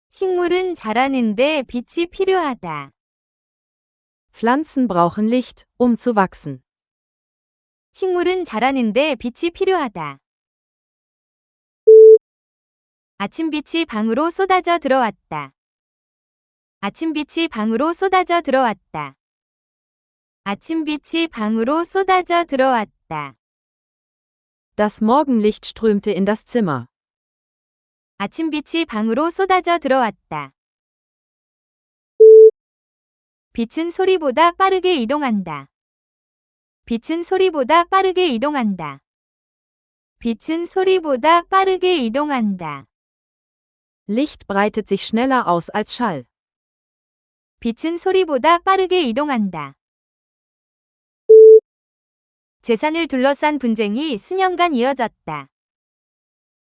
식물은 자라는데 빛이 필요하다. Pflanzen brauchen Licht, um zu wachsen. 식물은 자라는데 빛이 필요하다. 아침빛이 방으로 쏟아져 들어왔다. 아침빛이 방으로 쏟아져 들어왔다. 아침빛이 방으로 쏟아져 들어왔다. Das Morgenlicht strömte in das Zimmer. 아침빛이 방으로 쏟아져 들어왔다. 빛은 소리보다 빠르게 이동한다. 빛은 소리보다 빠르게 이동한다. 빛은 소리보다 빠르게 이동한다. Licht breitet sich schneller aus als Schall. 빛은 소리보다 빠르게 이동한다. 재산을 둘러싼 분쟁이 수년간 이어졌다.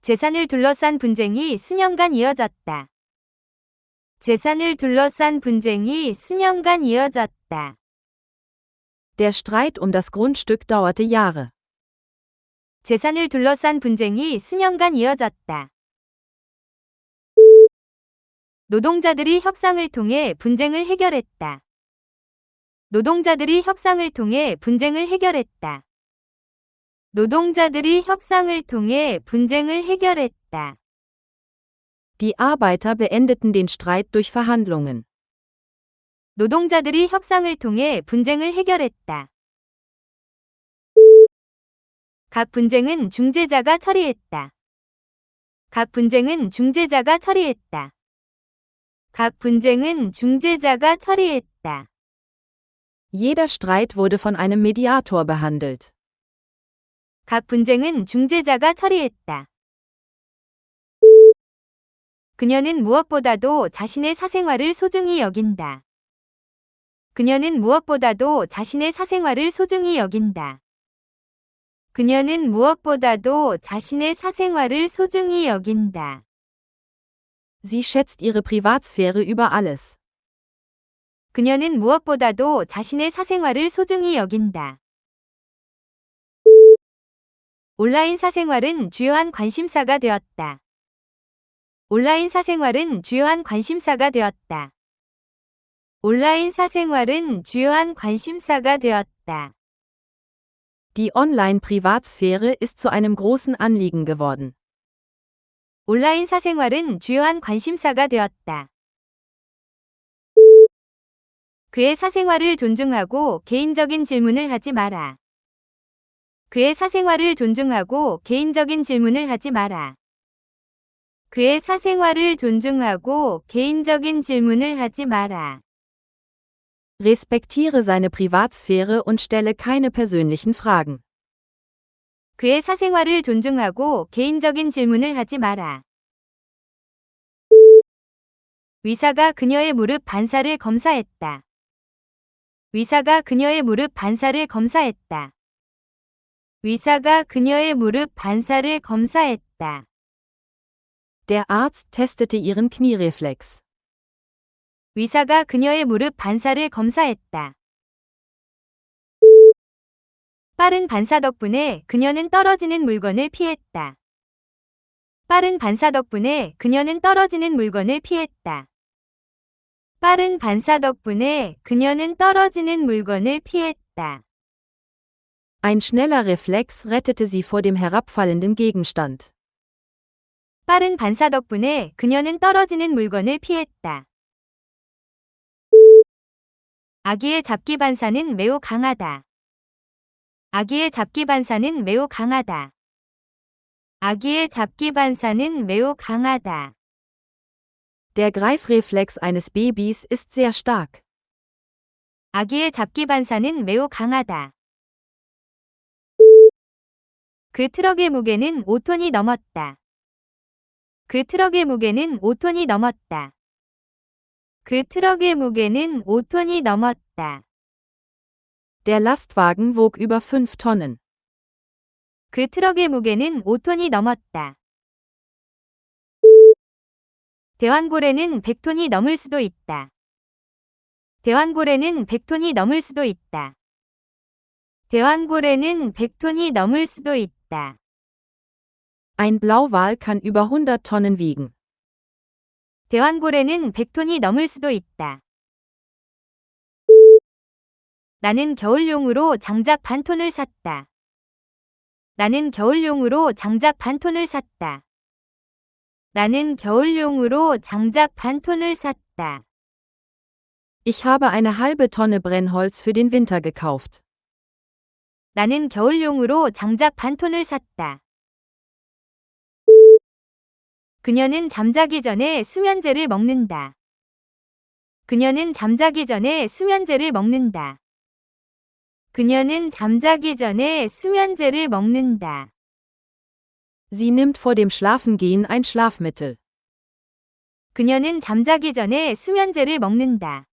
재산을 둘러싼 분쟁이 수년간 이어졌다. 재산을 둘러싼 분쟁이 수년간 이어졌다. Der Streit um das Grundstück dauerte Jahre. 재산을 둘러싼 분쟁이 수년간 이어졌다. 노동자들이 협상을 통해 분쟁을 해결했다. 노동자들이 협상을 통해 분쟁을 해결했다. 노동자들이 협상을 통해 분쟁을 해결했다. Die Arbeiter beendeten den Streit durch Verhandlungen. 노동자들이 협상을 통해 분쟁을 해결했다. 각 분쟁은 중재자가 처리했다. 각 분쟁은 중재자가 처리했다. 각 분쟁은 중재자가 처리했다. Jeder Streit wurde von einem Mediator behandelt. 각 분쟁은 중재자가 처리했다. 그녀는 무엇보다도 자신의 사생활을 소중히 여긴다. 그녀는 무엇보다도 자신의 사생활을 소중히 여긴다. 그녀는 무엇보다도 자신의 사생활을 소중히 여긴다. Sie schätzt ihre Privatsphäre über alles. 그녀는 무엇보다도 자신의 사생활을 소중히 여긴다. 온라인 사생활은 주요한 관심사가 되었다. 온라인 사생활은 주요한 관심사가 되었다. 온라인 사생활은 주요한 관심사가 되었다. Die Online-Privatsphäre ist zu einem großen Anliegen geworden. 온라인 사생활은 주요한 관심사가 되었다. 그의 사생활을 존중하고 개인적인 질문을 하지 마라. 그의 사생활을 존중하고 개인적인 질문을 하지 마라. 그의 사생활을 존중하고 개인적인 질문을 하지 마라. Respektiere seine Privatsphäre und stelle keine persönlichen Fragen. 그의 사생활을 존중하고 개인적인 질문을 하지 마라. 의사가 그녀의 무릎 반사를 검사했다. 의사가 그녀의 무릎 반사를 검사했다. 의사가 그녀의 무릎 반사를 검사했다. Der Arzt testete ihren Kniereflex. 의사가 그녀의 무릎 반사를 검사했다. 빠른 반사 덕분에 그녀는 떨어지는 물건을 피했다. 빠른 반사 덕분에 그녀는 떨어지는 물건을 피했다. 빠른 반사 덕분에 그녀는 떨어지는 물건을 피했다. Ein schneller Reflex rettete sie vor dem herabfallenden Gegenstand. 빠른 반사 덕분에 그녀는 떨어지는 물건을 피했다. 아기의 잡기 반사는 매우 강하다. 아기의 잡기 반사는 매우 강하다. 아기의 잡기 반사는 매우 강하다. Der Greifreflex eines Babys ist sehr stark. 아기의 잡기 반사는 매우 강하다. 그 트럭의 무게는 5톤이 넘었다. 그 트럭의 무게는 5톤이 넘었다. 그 트럭의 무게는 5톤이 넘었다. Der Lastwagen wog über 5 Tonnen. 그 트럭의 무게는 5톤이 넘었다. 대왕고래는 100톤이 넘을 수도 있다. 대왕고래는 100톤이 넘을 수도 있다. 대왕고래는 100톤이 넘을 수도 있다. Ein Blauwal kann über 100 Tonnen wiegen. 대왕고래는 100톤이 넘을 수도 있다. 나는 겨울용으로 장작 반 톤을 샀다. 나는 겨울용으로 장작 반 톤을 샀다. 나는 겨울용으로 장작 반 톤을 샀다. Ich habe eine halbe Tonne Brennholz für den Winter gekauft. 나는 겨울용으로 장작 반 톤을 샀다. 그녀는 잠자기 전에 수면제를 먹는다. 그녀는 잠자기 전에 수면제를 먹는다. 그녀는 잠자기 전에 수면제를 먹는다. Sie nimmt vor dem Schlafengehen ein Schlafmittel. 그녀는 잠자기 전에 수면제를 먹는다.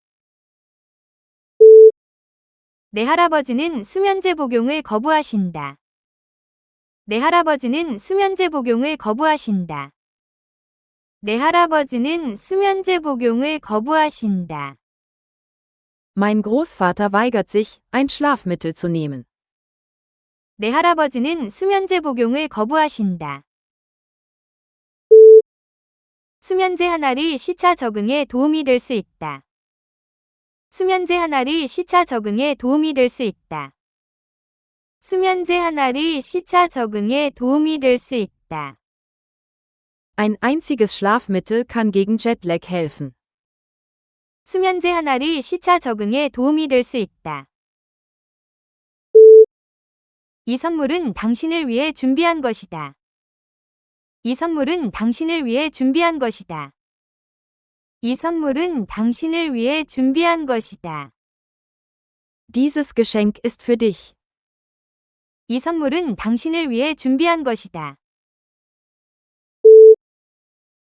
내 할아버지는 수면제 복용을 거부하신다. 내 할아버지는 수면제 복용을 거부하신다. 내 할아버지는 수면제 복용을 거부하신다. Mein Großvater weigert sich, ein Schlafmittel zu nehmen. 내 할아버지는 수면제 복용을 거부하신다. 수면제 한 알이 시차 적응에 도움이 될 수 있다. 수면제 한 알이 시차 적응에 도움이 될 수 있다. 수면제 한 알이 시차 적응에 도움이 될 수 있다. Ein einziges Schlafmittel kann gegen Jetlag helfen. 수면제 한 알이 시차 적응에 도움이 될 수 있다. 이 선물은 당신을 위해 준비한 것이다. 이 선물은 당신을 위해 준비한 것이다. 이 선물은 당신을 위해 준비한 것이다. Dieses Geschenk ist für dich. 이 선물은 당신을 위해 준비한 것이다.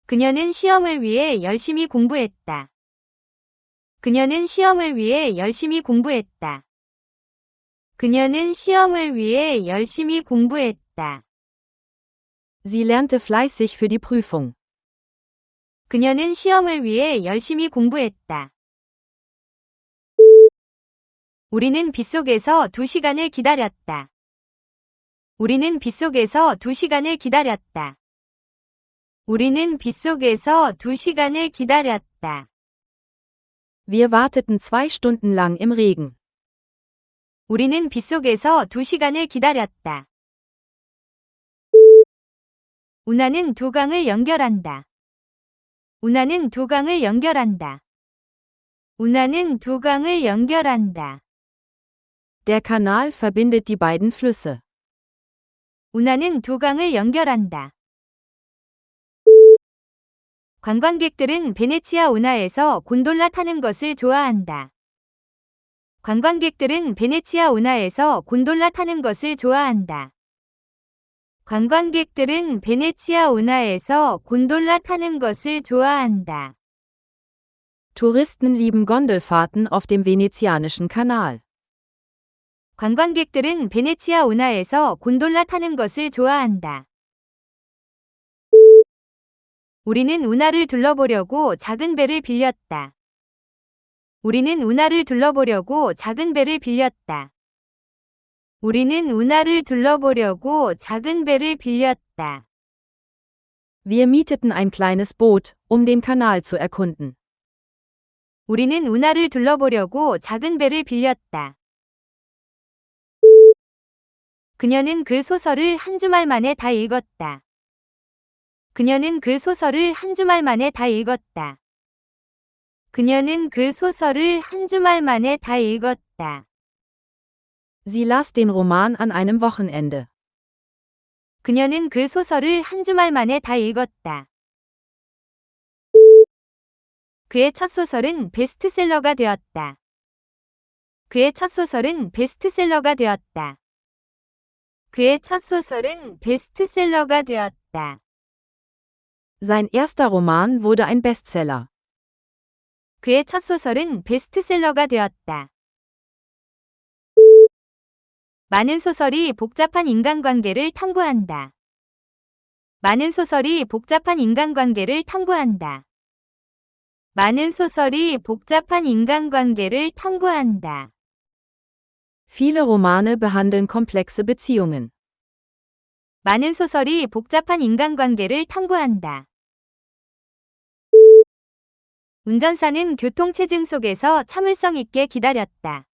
그녀는 시험을 위해 열심히 공부했다. 그녀는 시험을 위해 열심히 공부했다. 그녀는 시험을 위해 열심히 공부했다. Sie lernte fleißig für die Prüfung. 그녀는 시험을 위해 열심히 공부했다. 우리는 빗속에서 2시간을 기다렸다. 우리는 빗속에서 2시간을 기다렸다. 우리는 빗속에서 2시간을 기다렸다. Wir warteten 2 Stunden lang im Regen. 우리는 빗속에서 2시간을 기다렸다. 운하는 두 강을 연결한다. 운하는 두 강을 연결한다. 운하는 두 강을 연결한다. Der Kanal verbindet die beiden Flüsse. 운하는 두 강을 연결한다. 관광객들은 베네치아 운하에서 곤돌라 타는 것을 좋아한다. 관광객들은 베네치아 운하에서 곤돌라 타는 것을 좋아한다. 관광객들은 베네치아 운하에서 곤돌라 타는 것을 좋아한다. Touristen lieben Gondelfahrten auf dem venezianischen Kanal. 관광객들은 베네치아 운하에서 곤돌라 타는 것을 좋아한다. 우리는 운하를 둘러보려고 작은 배를 빌렸다. 우리는 운하를 둘러보려고 작은 배를 빌렸다. 우리는 운하를 둘러보려고 작은 배를 빌렸다. Wir mieteten ein kleines Boot, um den Kanal zu erkunden. 우리는 운하를 둘러보려고 작은 배를 빌렸다. 그녀는 그 소설을 한 주말 만에 다 읽었다. 그녀는 그 소설을 한 주말 만에 다 읽었다. 그녀는 그 소설을 한 주말 만에 다 읽었다. Sie las den Roman an einem Wochenende. 그녀는 그 소설을 한 주말 만에 다 읽었다. 그의 첫 소설은 베스트셀러가 되었다. 그의 첫 소설은 베스트셀러가 되었다. 그의 첫 소설은 베스트셀러가 되었다. Sein erster Roman wurde ein Bestseller. 그의 첫 소설은 베스트셀러가 되었다. 많은 소설이 복잡한 인간관계를 탐구한다. 많은 소설이 복잡한 인간관계를 탐구한다. 많은 소설이 복잡한 인간관계를 탐구한다. Viele Romane behandeln komplexe Beziehungen. 많은 소설이 복잡한 인간관계를 탐구한다. 운전사는 교통체증 속에서 참을성 있게 기다렸다.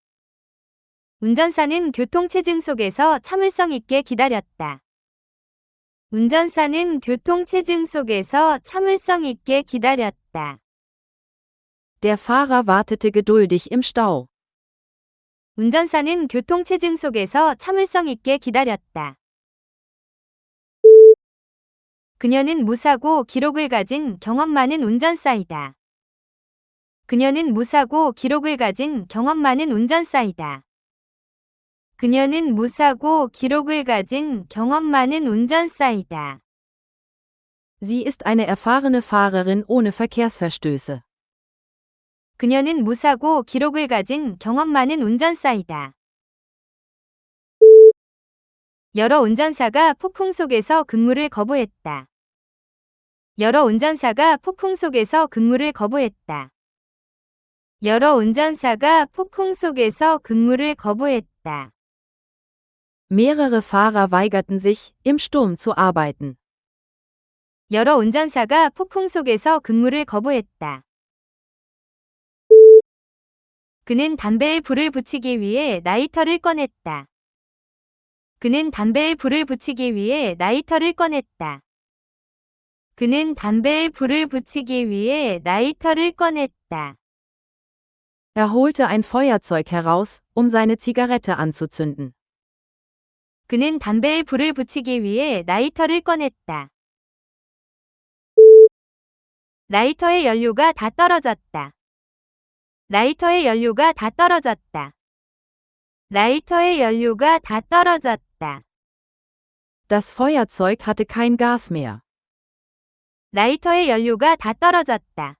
운전사는 교통체증 속에서 참을성 있게 기다렸다. 운전사는 교통체증 속에서 참을성 있게 기다렸다. Der Fahrer wartete geduldig im Stau. 운전사는 교통체증 속에서 참을성 있게 기다렸다. 그녀는 무사고 기록을 가진 경험 많은 운전사이다. 그녀는 무사고 기록을 가진 경험 많은 운전사이다. 그녀는 무사고 기록을 가진 경험 많은 운전사이다. Sie ist eine erfahrene Fahrerin ohne Verkehrsverstöße. 그녀는 무사고 기록을 가진 경험 많은 운전사이다. 여러 운전사가 폭풍 속에서 근무를 거부했다. 여러 운전사가 폭풍 속에서 근무를 거부했다. 여러 운전사가 폭풍 속에서 근무를 거부했다. Mehrere Fahrer weigerten sich, im Sturm zu arbeiten. 여러 운전사가 폭풍 속에서 근무를 거부했다. 그는 담배에 불을 붙이기 위해 라이터를 꺼냈다. 그는 담배에 불을 붙이기 위해 라이터를 꺼냈다. 그는 담배에 불을 붙이기 위해 라이터를 꺼냈다. Er holte ein Feuerzeug heraus, um seine Zigarette anzuzünden. 그는 담배에 불을 붙이기 위해 라이터를 꺼냈다. 라이터의 연료가 다 떨어졌다. 라이터의 연료가 다 떨어졌다. 라이터의 연료가 다 떨어졌다. Das Feuerzeug hatte kein Gas mehr. 라이터의 연료가 다 떨어졌다.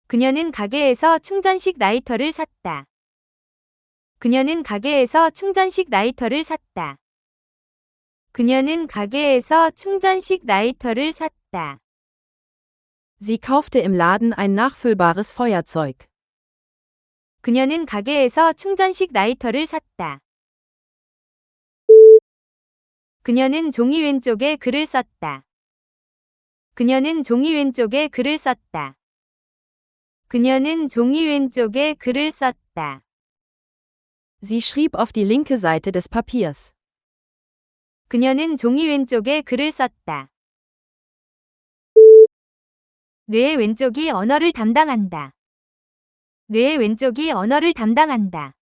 그녀는 가게에서 충전식 라이터를 샀다. 그녀는 가게에서 충전식 라이터를 샀다. 그녀는 가게에서 충전식 라이터를 샀다. Sie kaufte im Laden ein nachfüllbares Feuerzeug. 그녀는 가게에서 충전식 라이터를 샀다. 그녀는 종이 왼쪽에 글을 썼다. 그녀는 종이 왼쪽에 글을 썼다. 그녀는 종이 왼쪽에 글을 썼다. Sie schrieb auf die linke Seite des Papiers. 그녀는 종이 왼쪽에 글을 썼다. 뇌의 왼쪽이 언어를 담당한다. 뇌의 왼쪽이 언어를 담당한다.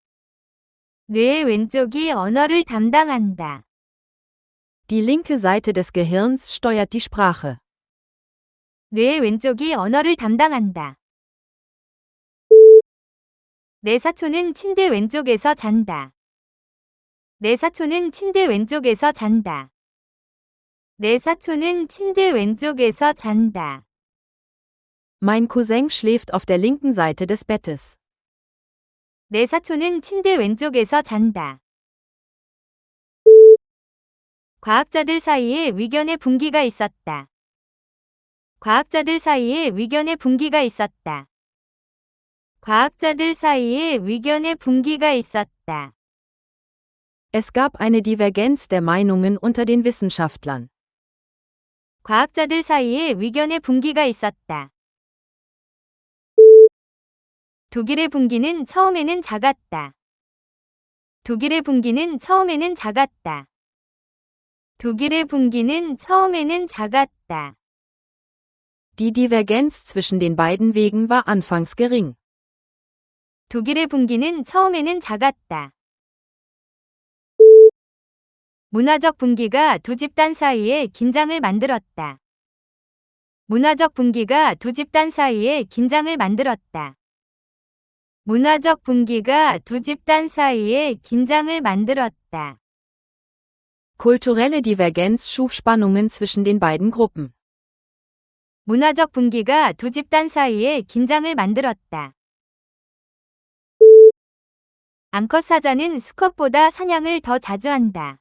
뇌의 왼쪽이 언어를 담당한다. Die linke Seite des Gehirns steuert die Sprache. 뇌의 왼쪽이 언어를 담당한다. 내 사촌은 침대 왼쪽에서 잔다. 내 사촌은 침대 왼쪽에서 잔다. 내 사촌은 침대 왼쪽에서 잔다. Mein Cousin schläft auf der linken Seite des Bettes. 내 사촌은 침대 왼쪽에서 잔다. 과학자들 사이에 위견의 분기가 있었다. 과학자들 사이에 위견의 분기가 있었다. 과학자들 사이에 위견의 분기가 있었다. Es gab eine Divergenz der Meinungen unter den Wissenschaftlern. 과학자들 사이에 위견의 분기가 있었다. 독일의 분기는 처음에는 작았다. 독일의 분기는 처음에는 작았다. 독일의 분기는 처음에는 작았다. Die Divergenz zwischen den beiden Wegen war anfangs gering. 독일의 분기는 처음에는 작았다. 문화적 분기가 두 집단 사이에 긴장을 만들었다. 문화적 분기가 두 집단 사이에 긴장을 만들었다. 문화적 분기가 두 집단 사이에 긴장을 만들었다. Kulturelle Divergenz schuf Spannungen zwischen den beiden Gruppen. 문화적 분기가 두 집단 사이에 긴장을 만들었다. 암컷 사자는 수컷보다 사냥을 더 자주 한다.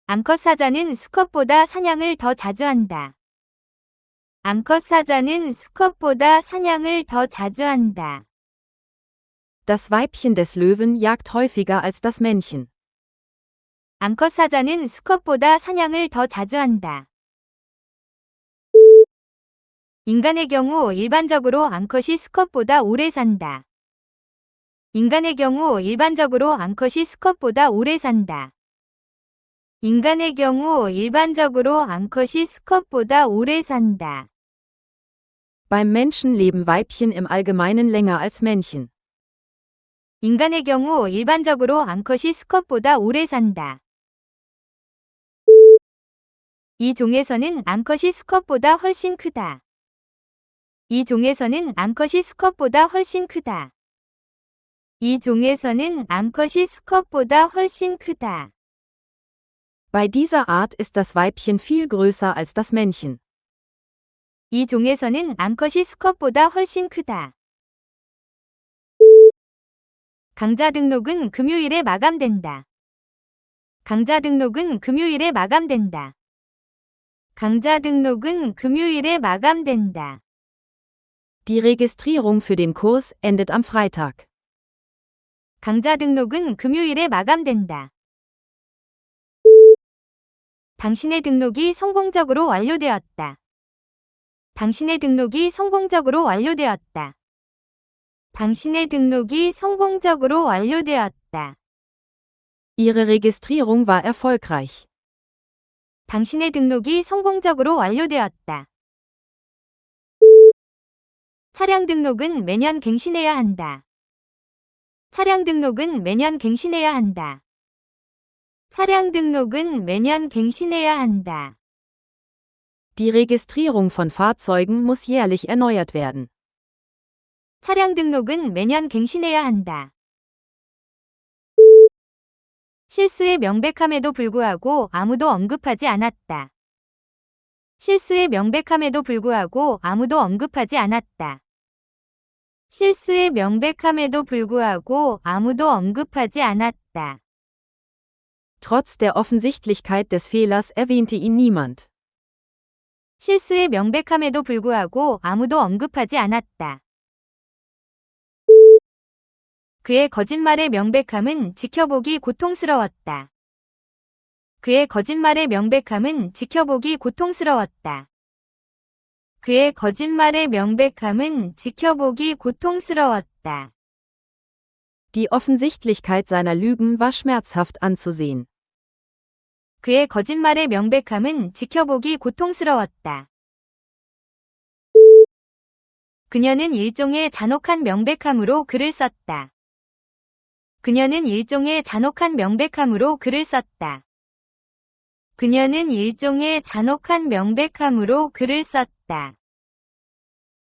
암컷 사자는 수컷보다 사냥을 더 자주 한다. 암컷 사자는 수컷보다 사냥을 더 자주 한다. Das Weibchen des Löwen jagt häufiger als das Männchen. 암컷 사자는 수컷보다 사냥을 더 자주 한다. 인간의 경우 일반적으로 암컷이 수컷보다 오래 산다. 인간의 경우 일반적으로 암컷이 수컷보다 오래 산다. 인간의 경우 일반적으로 암컷이 수컷보다 오래 산다. Beim Menschen leben Weibchen im Allgemeinen länger als Männchen. 인간의 경우 일반적으로 암컷이 수컷보다 오래 산다. 이 종에서는 암컷이 수컷보다 훨씬 크다. 이 종에서는 암컷이 수컷보다 훨씬 크다. 이 종에서는 암컷이 수컷보다 훨씬 크다. Bei dieser Art ist das Weibchen viel größer als das Männchen. 이 종에서는 암컷이 수컷보다 훨씬 크다. 강좌 등록은 금요일에 마감된다. 강좌 등록은 금요일에 마감된다. 강좌 등록은 금요일에 마감된다. Die Registrierung für den Kurs endet am Freitag. 강좌 등록은 금요일에 마감된다. 당신의 등록이 성공적으로 완료되었다. 당신의 등록이 성공적으로 완료되었다. 당신의 등록이 성공적으로 완료되었다. Ihre Registrierung war erfolgreich. 당신의 등록이 성공적으로 완료되었다. 차량 등록은 매년 갱신해야 한다. 차량 등록은 매년 갱신해야 한다. 차량 등록은 매년 갱신해야 한다. Die Registrierung von Fahrzeugen muss jährlich erneuert werden. 차량 등록은 매년 갱신해야 한다. 실수의 명백함에도 불구하고 아무도 언급하지 않았다. 실수의 명백함에도 불구하고 아무도 언급하지 않았다. 실수의 명백함에도 불구하고 아무도 언급하지 않았다. Trotz der Offensichtlichkeit des Fehlers erwähnte ihn niemand. 실수의 명백함에도 불구하고 아무도 언급하지 않았다. 그의 거짓말의 명백함은 지켜보기 고통스러웠다. 그의 거짓말의 명백함은 지켜보기 고통스러웠다. 그의 거짓말의 명백함은 지켜보기 고통스러웠다. Die Offensichtlichkeit seiner Lügen war schmerzhaft anzusehen. 그의 거짓말의 명백함은 지켜보기 고통스러웠다. 그녀는 일종의 잔혹한 명백함으로 글을 썼다. 그녀는 일종의 잔혹한 명백함으로 글을 썼다. 그녀는 일종의 잔혹한 명백함으로 글을 썼다.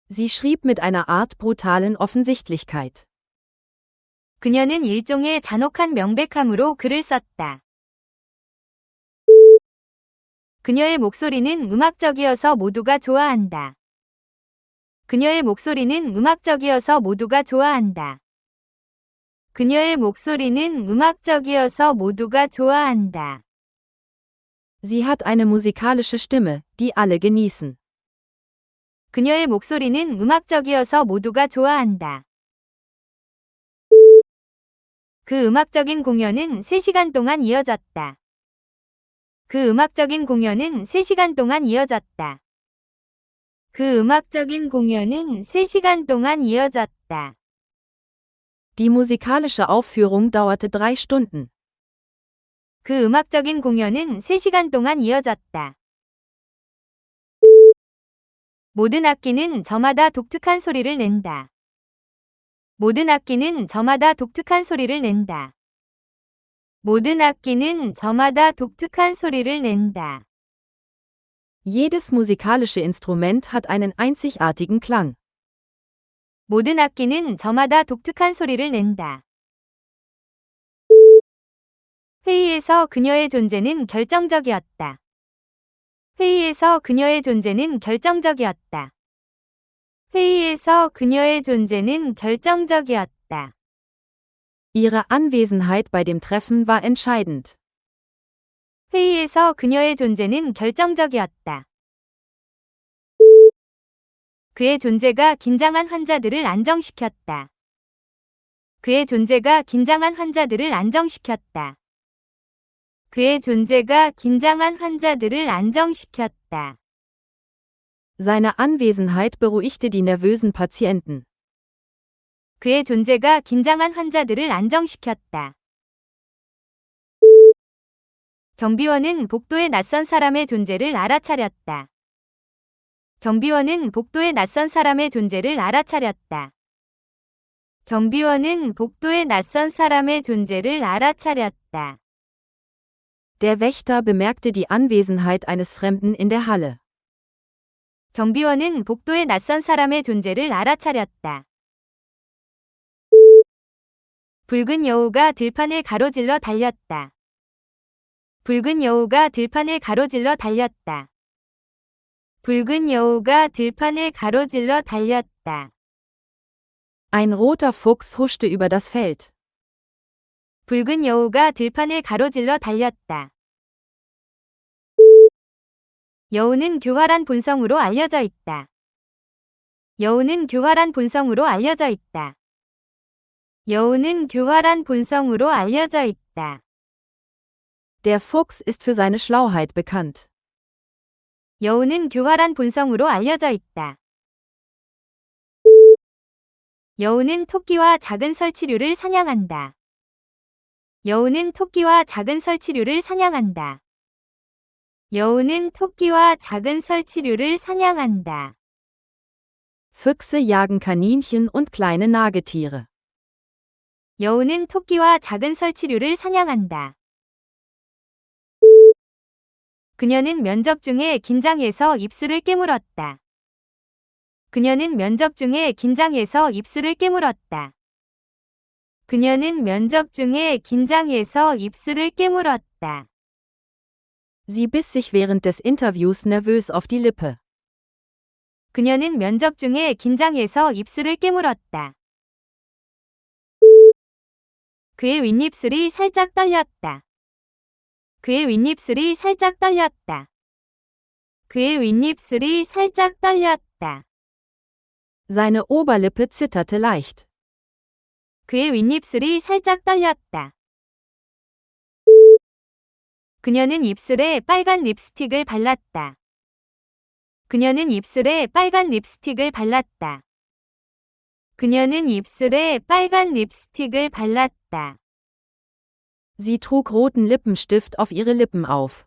Sie schrieb mit einer Art brutalen Offensichtlichkeit. 그녀는 일종의 잔혹한 명백함으로 글을 썼다. 그녀의 목소리는 음악적이어서 모두가 좋아한다. 그녀의 목소리는 음악적이어서 모두가 좋아한다. 그녀의 목소리는 음악적이어서 모두가 좋아한다. Sie hat eine musikalische Stimme, die alle genießen. 그녀의 목소리는 음악적이어서 모두가 좋아한다. 그 음악적인 공연은 3시간 동안 이어졌다. 그 음악적인 공연은 3시간 동안 이어졌다. 그 음악적인 공연은 3시간 동안 이어졌다. Die musikalische Aufführung dauerte 3 Stunden. 그 음악적인 공연은 3시간 동안 이어졌다. 모든 악기는 저마다 독특한 소리를 낸다. 모든 악기는 저마다 독특한 소리를 낸다. 모든 악기는 저마다 독특한 소리를 낸다. Jedes musikalische Instrument hat einen einzigartigen Klang. 모든 악기는 저마다 독특한 소리를 낸다. 회의에서 그녀의 존재는 결정적이었다. 회의에서 그녀의 존재는 결정적이었다. 회의에서 그녀의 존재는 결정적이었다. Ihre Anwesenheit bei dem Treffen war entscheidend. 회의에서 그녀의 존재는 결정적이었다. 그의 존재가 긴장한 환자들을 안정시켰다. 그의 존재가 긴장한 환자들을 안정시켰다. 그의 존재가 긴장한 환자들을 안정시켰다. Seine Anwesenheit beruhigte die nervösen Patienten. 그의 존재가 긴장한 환자들을 안정시켰다. 경비원은 복도에 낯선 사람의 존재를 알아차렸다. 경비원은 복도에 낯선 사람의 존재를 알아차렸다. 경비원은 복도에 낯선 사람의 존재를 알아차렸다. Der Wächter bemerkte die Anwesenheit eines Fremden in der Halle. 경비원은 복도에 낯선 사람의 존재를 알아차렸다. 붉은 여우가 들판을 가로질러 달렸다. 붉은 여우가 들판을 가로질러 달렸다. 붉은 여우가 들판을 가로질러 달렸다. Ein roter Fuchs huschte über das Feld. 붉은 여우가 들판을 가로질러 달렸다. 여우는 교활한 본성으로 알려져 있다. 여우는 교활한 본성으로 알려져 있다. 여우는 교활한 본성으로 알려져 있다. Der Fuchs ist für seine Schlauheit bekannt. 여우는 교활한 본성으로 알려져 있다. 여우는 토끼와 작은 설치류를 사냥한다. 여우는 토끼와 작은 설치류를 사냥한다. 여우는 토끼와 작은 설치류를 사냥한다. Füchse jagen Kaninchen und kleine Nagetiere. 여우는 토끼와 작은 설치류를 사냥한다. 그녀는 면접 중에 긴장해서 입술을 깨물었다. 그녀는 면접 중에 긴장해서 입술을 깨물었다. 그녀는 면접 중에 긴장해서 입술을 깨물었다. Sie biss sich während des Interviews nervös auf die Lippe. 그녀는 면접 중에 긴장해서 입술을 깨물었다. 그의 윗입술이 살짝 떨렸다. 그의 윗입술이 살짝 떨렸다. 그의 윗입술이 살짝 떨렸다. Seine Oberlippe zitterte leicht. 그의 윗입술이 살짝 떨렸다. 그녀는 입술에 빨간 립스틱을 발랐다. 그녀는 입술에 빨간 립스틱을 발랐다. 그녀는 입술에 빨간 립스틱을 발랐다. Sie trug roten Lippenstift auf ihre Lippen auf.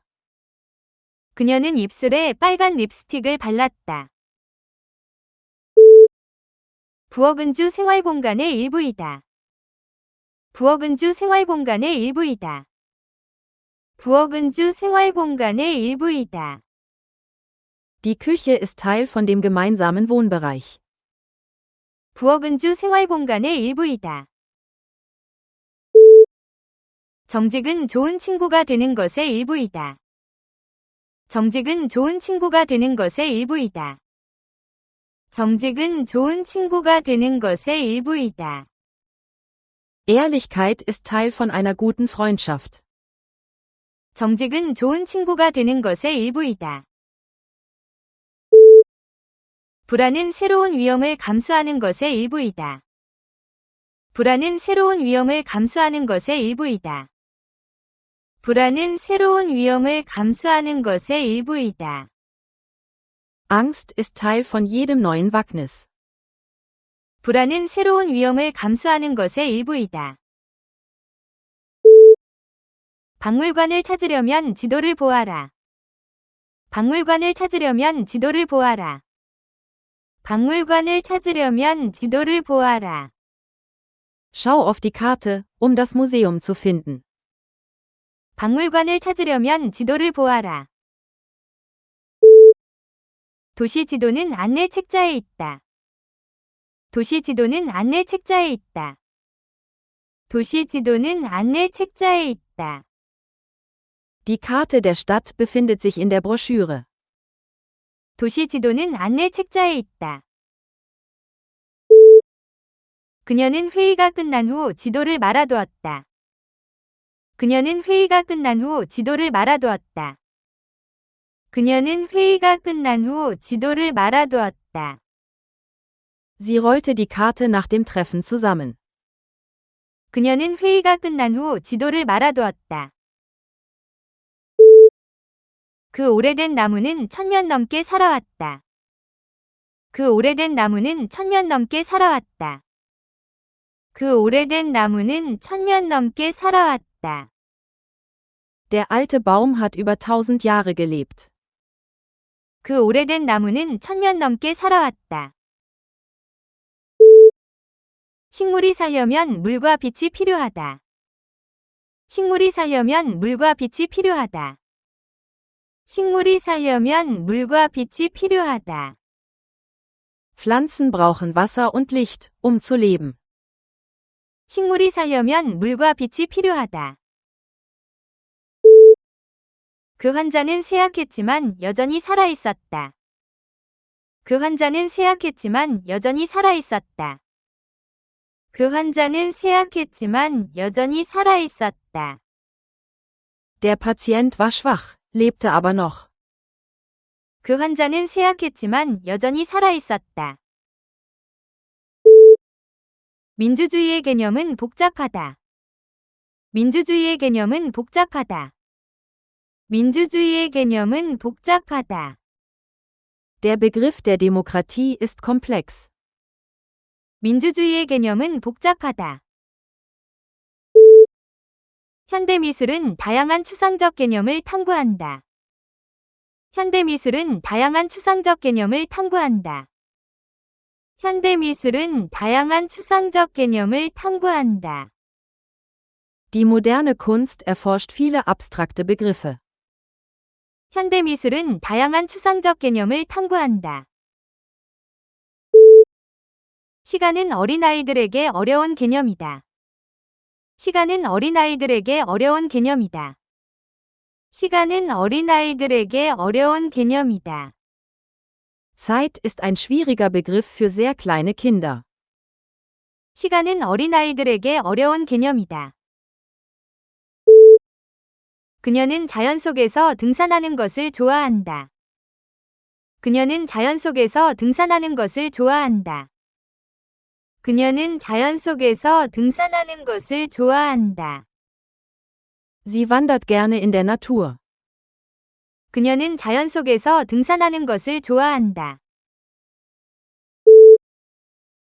그녀는 입술에 빨간 립스틱을 발랐다. 부엌은주 생활공간의 일부이다. 부엌은주 생활공간의 일부이다. 부엌은주 생활공간의 일부이다. Die Küche ist Teil von dem gemeinsamen Wohnbereich. 부엌은주 생활공간의 일부이다. 정직은 좋은 친구가 되는 것의 일부이다. 정직은 좋은 친구가 되는 것의 일부이다. 정직은 좋은 친구가 되는 것의 일부이다. Ehrlichkeit ist Teil von einer guten Freundschaft. 정직은 좋은 친구가 되는 것의 일부이다. 불안은 새로운 위험을 감수하는 것의 일부이다. 불안은 새로운 위험을 감수하는 것의 일부이다. 불안은 새로운 위험을 감수하는 것의 일부이다. Angst ist Teil von jedem neuen Wagnis. 불안은 새로운 위험을 감수하는 것의 일부이다. 박물관을 찾으려면 지도를 보아라. 박물관을 찾으려면 지도를 보아라. 박물관을 찾으려면 지도를 보아라. Schau auf die Karte, das Museum zu finden. 박물관을 찾으려면 지도를 보아라. 도시 지도는 안내 책자에 있다. 도시 지도는 안내 책자에 있다. 도시 지도는 안내 책자에 있다. Die Karte der Stadt befindet sich in der Broschüre. 도시 지도는 안내 책자에 있다. 그녀는 회의가 끝난 후 지도를 말아두었다. 그녀는 회의가 끝난 후 지도를 말아두었다. 그녀는 회의가 끝난 후 지도를 말아두었다. Sie rollte die Karte nach dem Treffen zusammen. 그녀는 회의가 끝난 후 지도를 말아두었다. 그 오래된 나무는 1000년 넘게 살아왔다. 그 오래된 나무는 1000년 넘게 살아왔다. 그 오래된 나무는 1000년 넘게 살아왔다. Der alte Baum hat über 1000 Jahre gelebt. 그 오래된 나무는 1000년 넘게 살아왔다. 식물이 살려면 물과 빛이 필요하다. 식물이 살려면 물과 빛이 필요하다. 식물이 살려면 물과 빛이 필요하다. Pflanzen brauchen Wasser und Licht, zu leben. 식물이 살려면 물과 빛이 필요하다. 그 환자는 쇠약했지만 여전히 살아있었다. 그 환자는 쇠약했지만 여전히 살아있었다. 그 환자는 쇠약했지만 여전히 살아있었다. Der Patient war schwach, lebte aber noch. 그 환자는 쇠약했지만 여전히 살아있었다. 민주주의의 개념은 복잡하다. 민주주의의 개념은 복잡하다. 민주주의의 개념은 복잡하다. Der Begriff der Demokratie ist komplex. 민주주의의 개념은 복잡하다. 현대미술은 다양한 추상적 개념을 탐구한다. 현대미술은 다양한 추상적 개념을 탐구한다. 현대미술은 다양한 추상적 개념을 탐구한다. Die moderne Kunst erforscht viele abstrakte Begriffe. 현대미술은 다양한 추상적 개념을 탐구한다. 시간은 어린아이들에게 어려운 개념이다. 시간은 어린아이들에게 어려운 개념이다. 시간은 어린아이들에게 어려운 개념이다. Zeit ist ein schwieriger Begriff für sehr kleine Kinder. 시간은 어린아이들에게 어려운 개념이다. 그녀는 자연 속에서 등산하는 것을 좋아한다. 그녀는 자연 속에서 등산하는 것을 좋아한다. 그녀는 자연 속에서 등산하는 것을 좋아한다. Sie wandert gerne in der Natur. 그녀는 자연 속에서 등산하는 것을 좋아한다.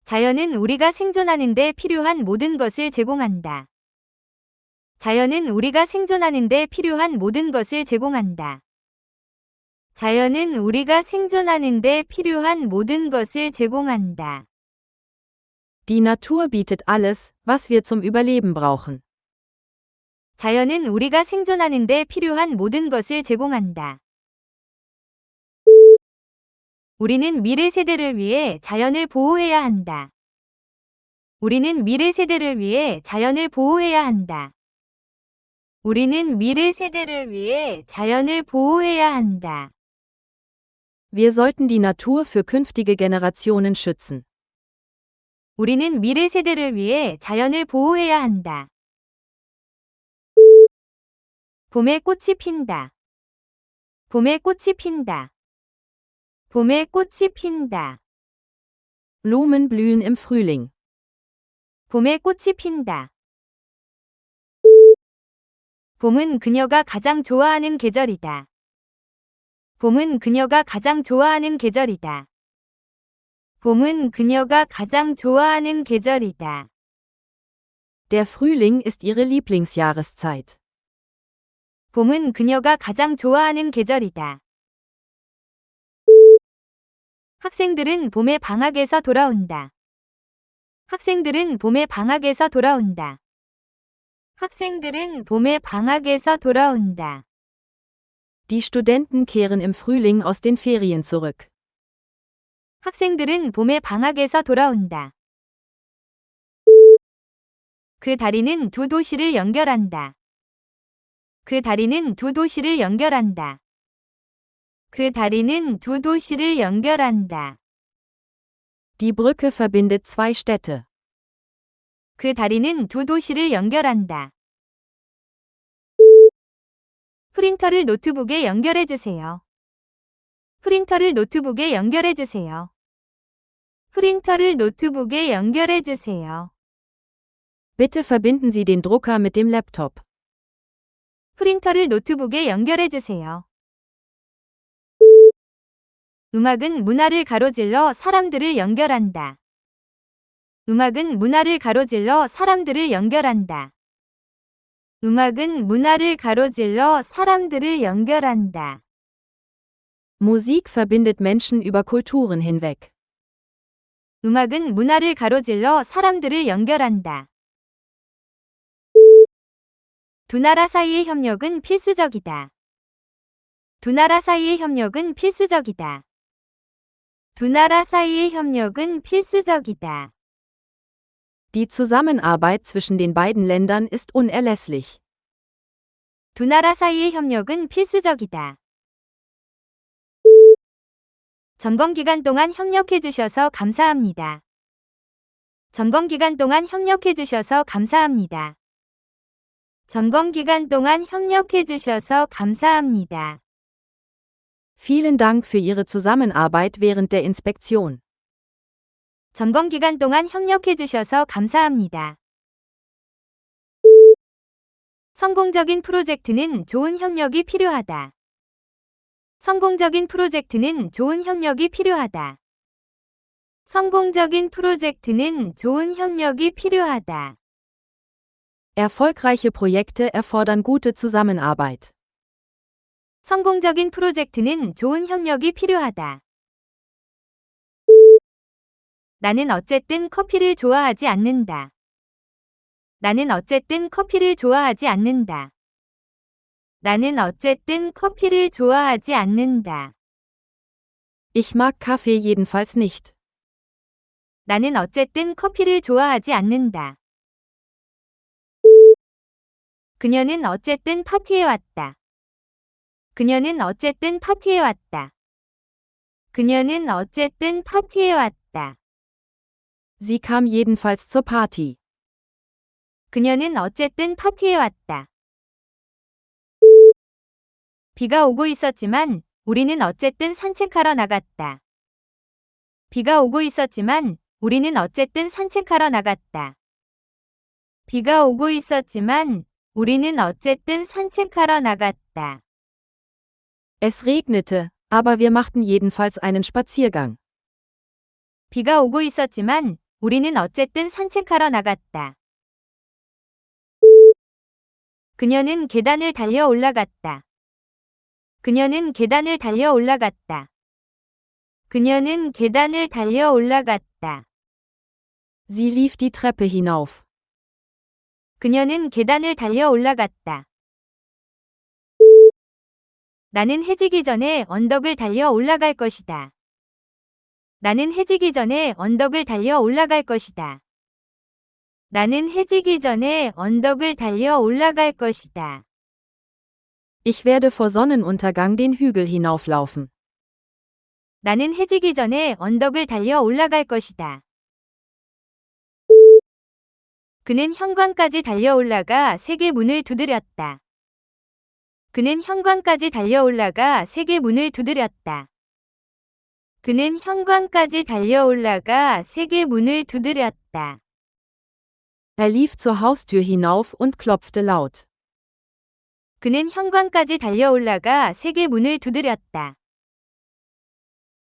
자연은 우리가 생존하는 데 필요한 모든 것을 제공한다. 자연은 우리가 생존하는 데 필요한 모든 것을 제공한다. 자연은 우리가 생존하는 데 필요한 모든 것을 제공한다. Die Natur bietet alles, was wir zum Überleben brauchen. 자연은 우리가 생존하는 데 필요한 모든 것을 제공한다. 우리는 미래 세대를 위해 자연을 보호해야 한다. 우리는 미래 세대를 위해 자연을 보호해야 한다. 우리는 미래 세대를 위해 자연을 보호해야 한다. Wir sollten die Natur für künftige Generationen schützen. 우리는 미래 세대를 위해 자연을 보호해야 한다. 봄에 꽃이 핀다. 봄에 꽃이 핀다. 봄에 꽃이 핀다. Blumen blühen im Frühling. 봄에 꽃이 핀다. 봄은 그녀가 가장 좋아하는 계절이다. 봄은 그녀가 가장 좋아하는 계절이다. 봄은 그녀가 가장 좋아하는 계절이다. Der Frühling ist ihre Lieblingsjahreszeit. 봄은 그녀가 가장 좋아하는 계절이다. 학생들은 봄에 방학에서 돌아온다. 학생들은 봄에 방학에서 돌아온다. 학생들은 봄에 방학에서 돌아온다. Die Studenten kehren im Frühling aus den Ferien zurück. 학생들은 봄에 방학에서 돌아온다. 그 다리는 두 도시를 연결한다. 그 다리는 두 도시를 연결한다. 그 다리는 두 도시를 연결한다. Die Brücke verbindet zwei Städte. 그 다리는 두 도시를 연결한다. 프린터를 노트북에 연결해 주세요. 프린터를 노트북에 연결해 주세요. 프린터를 노트북에 연결해 주세요. Bitte verbinden Sie den Drucker mit dem Laptop. 프린터를 노트북에 연결해 주세요. 음악은 문화를 가로질러 사람들을 연결한다. 음악은 문화를 가로질러 사람들을 연결한다. 음악은 문화를 가로질러 사람들을 연결한다. Musik verbindet Menschen über Kulturen hinweg. 음악은 문화를 가로질러 사람들을 연결한다. 두 나라 사이의 협력은 필수적이다. 두 나라 사이의 협력은 필수적이다. 두 나라 사이의 협력은 필수적이다. Die Zusammenarbeit zwischen den beiden Ländern ist unerlässlich. 두 나라 사이의 협력은 필수적이다. 점검 기간 동안 협력해 주셔서 감사합니다. 점검 기간 동안 협력해 주셔서 감사합니다. 점검 기간 동안 협력해 주셔서 감사합니다. Vielen Dank für Ihre Zusammenarbeit während der Inspektion. 점검 기간 동안 협력해 주셔서 감사합니다. 성공적인 프로젝트는 좋은 협력이 필요하다. 성공적인 프로젝트는 좋은 협력이 필요하다. 성공적인 프로젝트는 좋은 협력이 필요하다. Erfolgreiche Projekte erfordern gute Zusammenarbeit. 성공적인 프로젝트는 좋은 협력이 필요하다. 나는 어쨌든 커피를 좋아하지 않는다. 나는 어쨌든 커피를 좋아하지 않는다. 나는 어쨌든 커피를 좋아하지 않는다. Ich mag Kaffee jedenfalls nicht. 나는 어쨌든 커피를 좋아하지 않는다. 그녀는 어쨌든 파티에 왔다. 그녀는 어쨌든 파티에 왔다. 그녀는 어쨌든 파티에 왔다. Sie kam jedenfalls zur Party. 그녀는 어쨌든 파티에 왔다. 비가 오고 있었지만 우리는 어쨌든 산책하러 나갔다. 비가 오고 있었지만 우리는 어쨌든 산책하러 나갔다. 비가 오고 있었지만 우리는 어쨌든 산책하러 나갔다. Es regnete, aber wir machten jedenfalls einen Spaziergang. 비가 오고 있었지만 우리는 어쨌든 산책하러 나갔다. 그녀는 계단을 달려 올라갔다. 그녀는 계단을 달려 올라갔다. 그녀는 계단을 달려 올라갔다. Sie lief die Treppe hinauf. 그녀는 계단을 달려 올라갔다. 나는 해지기 전에 언덕을 달려 올라갈 것이다. 나는 해지기 전에 언덕을 달려 올라갈 것이다. 나는 해지기 전에 언덕을 달려 올라갈 것이다. Ich werde vor Sonnenuntergang den Hügel hinauflaufen. 나는 해지기 전에 언덕을 달려 올라갈 것이다. 그는 현관까지 달려 올라가 세게 문을 두드렸다. 그는 현관까지 달려올라가 세게 문을 두드렸다. 그는 현관까지 달려올라가 세게 문을 두드렸다. Er lief zur Haustür hinauf und klopfte laut. 그는 현관까지 달려올라가 세게 문을 두드렸다.